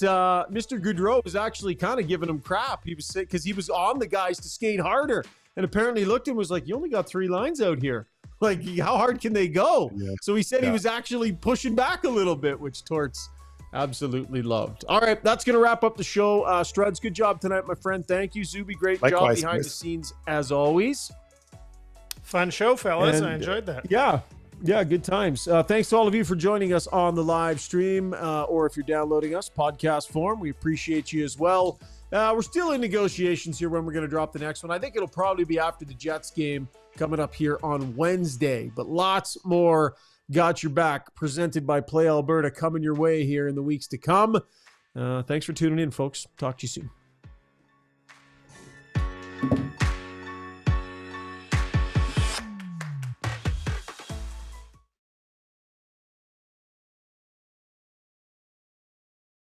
Mr. Gaudreau was actually kind of giving him crap. He was sick because he was on the guys to skate harder. And apparently he looked at him and was like, you only got 3 lines out here. Like, how hard can they go? Yeah. So he said he was actually pushing back a little bit, which Torts absolutely loved. All right, that's going to wrap up the show. Struds, good job tonight, my friend. Thank you, Zuby. Great job behind the scenes, as always. Fun show, fellas. I enjoyed that. Yeah, good times. Thanks to all of you for joining us on the live stream, or if you're downloading us, podcast form. We appreciate you as well. We're still in negotiations here when we're going to drop the next one. I think it'll probably be after the Jets game coming up here on Wednesday, but lots more Got Your Back presented by Play Alberta coming your way here in the weeks to come. Thanks for tuning in, folks. Talk to you soon.